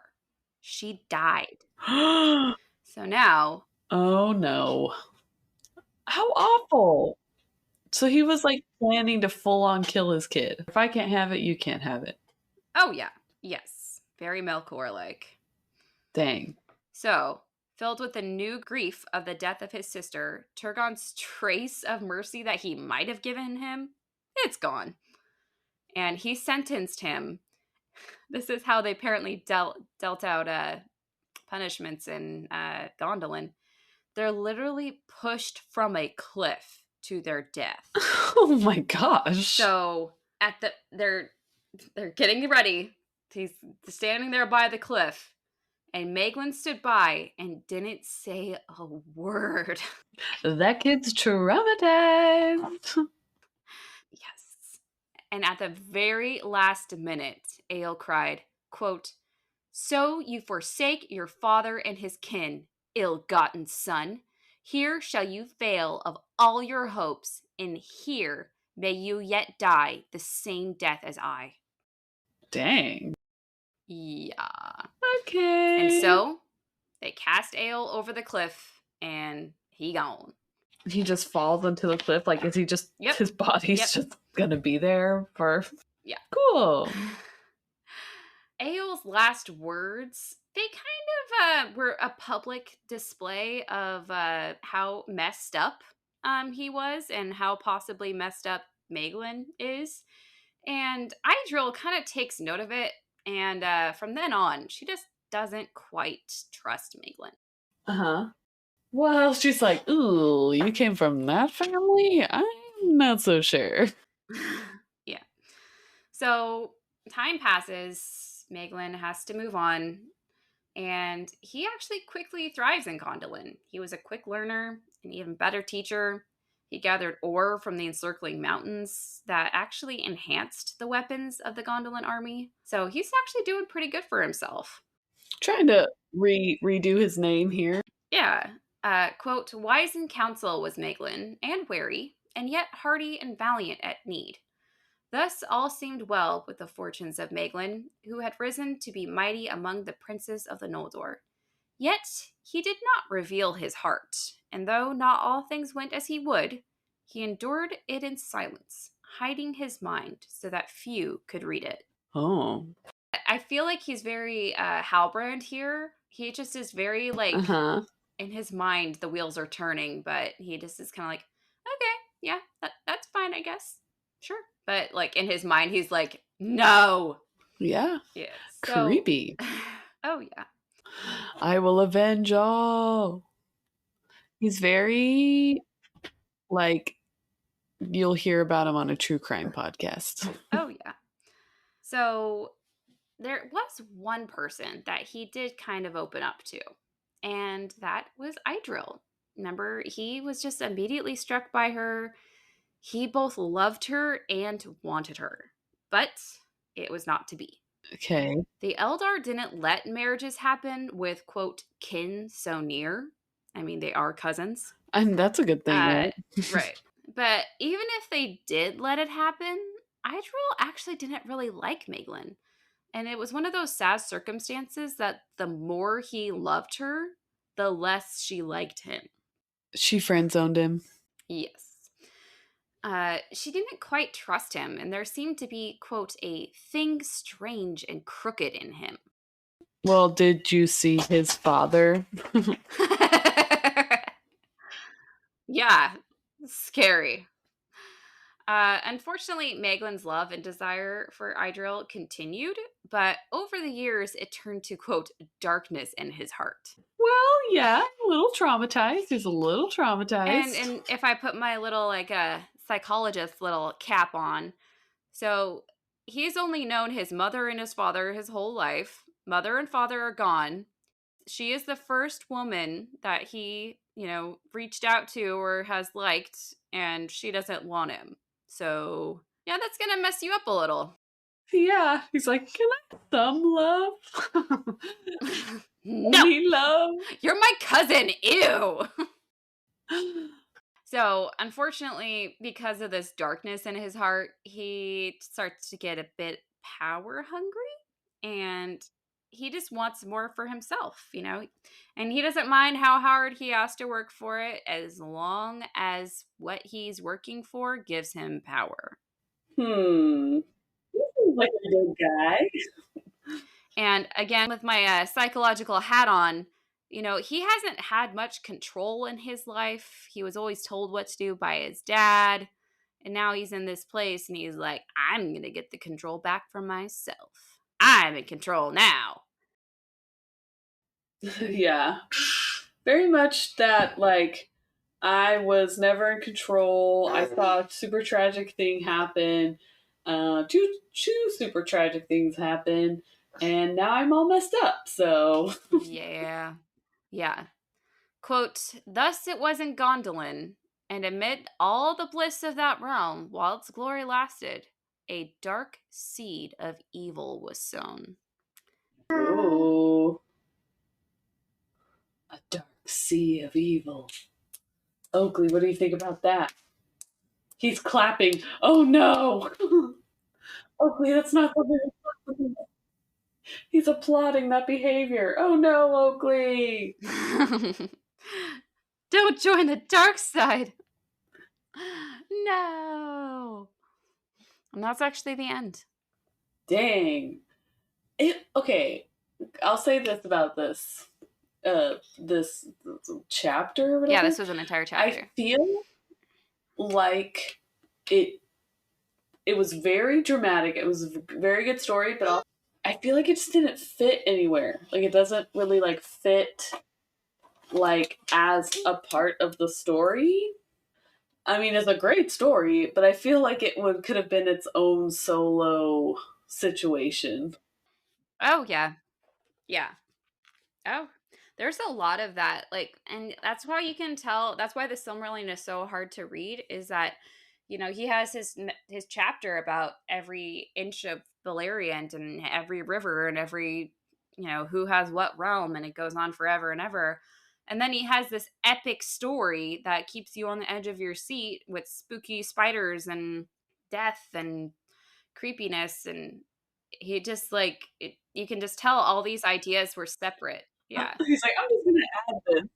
She died. Oh So now, no. How awful. So he was like planning to full on kill his kid. If I can't have it, you can't have it. oh yeah, yes, very Melkor like. Dang. So, filled with the new grief of the death of his sister, Turgon's trace of mercy that he might have given him, it's gone. And he sentenced him. This is how they apparently dealt out punishments in Gondolin. They're literally pushed from a cliff to their death. Oh my gosh. So they're getting ready. He's standing there by the cliff, and Meglin stood by and didn't say a word. That kid's traumatized. Yes. And at the very last minute, Eol cried, quote, "So you forsake your father and his kin, ill-gotten son. Here shall you fail of all your hopes, and here may you yet die the same death as I." Dang. Yeah. And Okay. so they cast Eol over the cliff, and he gone. He just falls into the cliff. Like, is he just, Yep. his body's Yep. just gonna be there for. Yeah. Cool. Eol's last words, they kind of were a public display of how messed up he was and how possibly messed up Meglin is. And Idril kind of takes note of it. And from then on, she just doesn't quite trust Meglin. Uh huh. Well, she's like, ooh, you came from that family? I'm not so sure. Yeah. So time passes. Meglin has to move on. And he actually quickly thrives in Gondolin. He was a quick learner, an even better teacher. He gathered ore from the encircling mountains that actually enhanced the weapons of the Gondolin army. So he's actually doing pretty good for himself. Trying to redo his name here. Yeah. Quote, "Wise in counsel was Meglin, and wary, and yet hardy and valiant at need. Thus all seemed well with the fortunes of Meglin, who had risen to be mighty among the princes of the Noldor. Yet he did not reveal his heart, and though not all things went as he would, he endured it in silence, hiding his mind so that few could read it." Oh. I feel like he's very Halbrand here. He just is very Uh like huh. in his mind the wheels are turning, but he just is kind of like, okay, yeah, that's fine, I guess. Sure. But like in his mind, he's like, no. Yeah. Yeah. So, Creepy. oh yeah. I will avenge all. He's very like you'll hear about him on a true crime podcast. Oh yeah. So there was one person that he did kind of open up to, and that was Idril. Remember, he was just immediately struck by her. He both loved her and wanted her, but it was not to be. Okay. The Eldar didn't let marriages happen with, quote, kin so near. I mean, they are cousins. And that's a good thing, Uh, right? right. But even if they did let it happen, Idril actually didn't really like Maeglin. And it was one of those sad circumstances that the more he loved her, the less she liked him. She friend zoned him. Yes. She didn't quite trust him, and there seemed to be, quote, a thing strange and crooked in him. Well, did you see his father? Yeah, scary. Unfortunately, Meglin's love and desire for Idril continued, but over the years, it turned to, quote, darkness in his heart. Well, yeah, a little traumatized. He's a little And traumatized. and if I put my little like a psychologist little cap on, so he's only known his mother and his father his whole life. Mother and father are gone. She is the first woman that he, reached out to or has liked, and she doesn't want him. So, yeah, that's going to mess you up a little. Yeah, he's like, can I have some love? No, Any love? you're my cousin. Ew. So, unfortunately, because of this darkness in his heart, he starts to get a bit power hungry and he just wants more for himself, And he doesn't mind how hard he has to work for it as long as what he's working for gives him power. Hmm. This seems like a good guy. And again, with my psychological hat on, he hasn't had much control in his life. He was always told what to do by his dad. And now he's in this place and he's like, I'm going to get the control back from myself. I'm in control now. Yeah. Very much that, like, I was never in control. I saw a super tragic thing happen. Two super tragic things happen. And now I'm all messed up, so. Yeah. Yeah. Quote, thus it was in Gondolin, and amid all the bliss of that realm, while its glory lasted, a dark seed of evil was sown. Ooh. A dark sea of evil. Oakley, what do you think about that? He's clapping. Oh no! Oakley, that's not something. He's applauding that behavior. Oh no, Oakley! Don't join the dark side. No. And that's actually the end. Dang. Okay, I'll say this about this chapter or Yeah, whatever. this was an entire I chapter. feel like it it was very dramatic. It was a very good story, but I feel like it just didn't fit anywhere. Like it doesn't really like fit like as a part of the story. I mean, it's a great story, but I feel like it would could have been its own solo situation. Oh, yeah. Yeah. Oh, there's a lot of that. Like, and that's why you can tell. That's why the Silmarillion is so hard to read. Is that, he has his chapter about every inch of Beleriand and every river and every, who has what realm, and it goes on forever and ever. And then he has this epic story that keeps you on the edge of your seat with spooky spiders and death and creepiness, and he just like you can just tell all these ideas were separate. Yeah. He's like, I'm just gonna add this.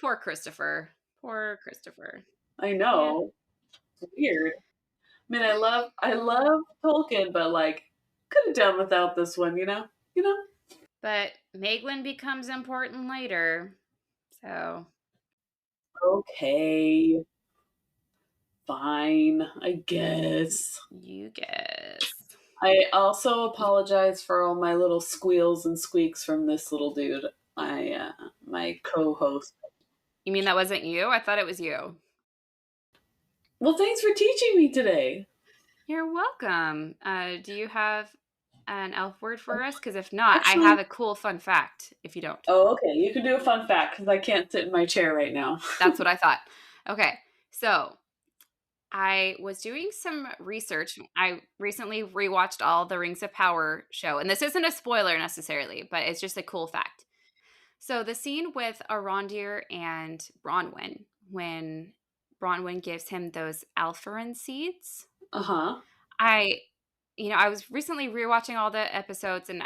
Poor Christopher. Poor Christopher. I Yeah. know. It's weird. I mean, I love Tolkien, but like, could have done without this one, you know? You know? But Maeglin becomes important later. So Okay. Fine, I guess. you guess. I also Y- apologize for all my little squeals and squeaks from this little dude, my co-host. You mean that wasn't you? I thought it was you. Well, thanks for teaching me today. You're welcome. Do you have an elf word for us? Because if not, I have Actually, a cool fun fact if you don't. oh, okay. You can do a fun fact because I can't sit in my chair right now. That's what I thought. Okay. So I was doing some research. I recently rewatched all the Rings of Power show, and this isn't a spoiler necessarily, but it's just a cool fact. So the scene with Arondir and Bronwyn, when Bronwyn gives him those Alpharin seeds, Uh huh. I, I was recently rewatching all the episodes, and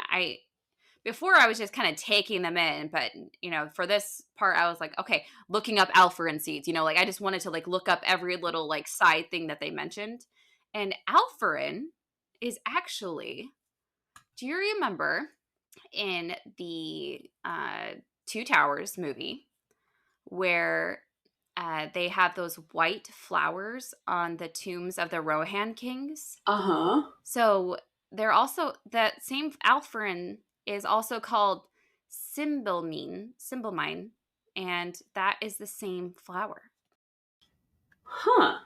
before I was just kind of taking them in, but for this part, I was like, okay, looking up Alpharin seeds. Like I just wanted to like look up every little like side thing that they mentioned, and Alpharin is actually. Do you remember in the Two Towers movie where they have those white flowers on the tombs of the Rohan kings? Uh huh. So they're also that same Alpharin is also called Symbolmine, and that is the same flower. Huh.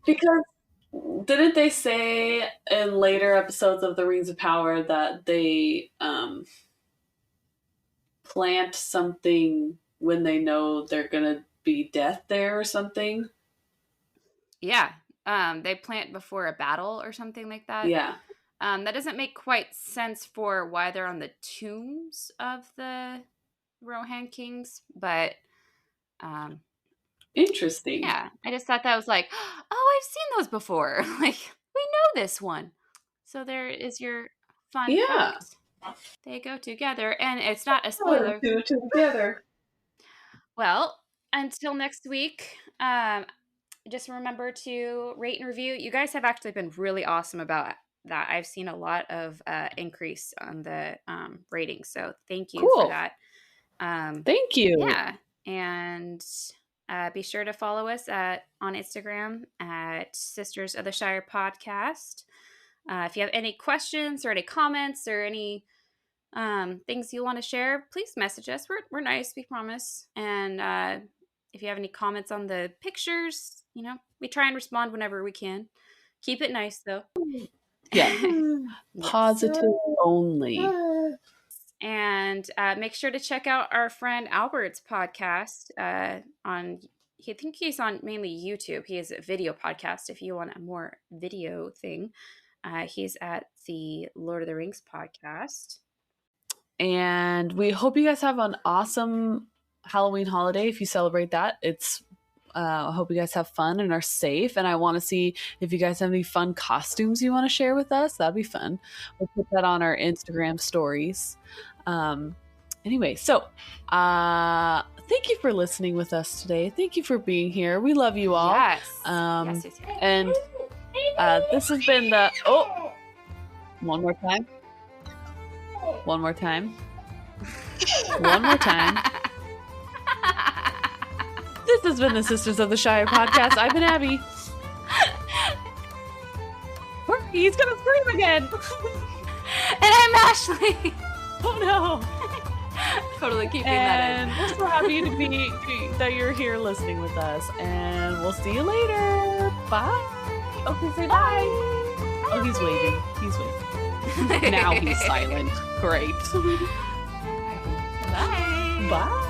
Because didn't they say in later episodes of the Rings of Power that they plant something when they know they're gonna be death there or something? Yeah, they plant before a battle or something like that. Yeah. That doesn't make quite sense for why they're on the tombs of the Rohan kings, but um, Interesting. yeah, I just thought that was like, oh, I've seen those before. Like, we know this one. So there is your fun Yeah. fact. They go together, and it's not a Oh, spoiler. two together. Well, until next week, just remember to rate and review. You guys have actually been really awesome about that. I've seen a lot of increase on the ratings, so thank you for Cool. that. Thank you. Yeah, and be sure to follow us on Instagram at Sisters of the Shire Podcast. If you have any questions or any comments or any things you want to share, please message us. We're nice, we promise. And if you have any comments on the pictures, we try and respond whenever we can. Keep it nice, though. Yeah. Yes. Positive only. And make sure to check out our friend Albert's podcast on. I think he's on mainly YouTube. He has a video podcast. If you want a more video thing, he's at the Lord of the Rings podcast. And we hope you guys have an awesome Halloween holiday if you celebrate that. I hope you guys have fun and are safe. And I want to see if you guys have any fun costumes you want to share with us. That'd be fun. We'll put that on our Instagram stories. Anyway, so thank you for listening with us today. Thank you for being here. We love you all. Yes. Yes. Yes. And this has been the one more time. One more time. One more time. This has been the Sisters of the Shire podcast. I've been Abby. He's gonna scream again. And I'm Ashley. Oh no. Totally keeping that in. And we're so happy to be that you're here listening with us. And we'll see you later. Bye. Okay, say bye. Oh, he's waving. He's waving. Now he's silent. Great. Bye. Bye.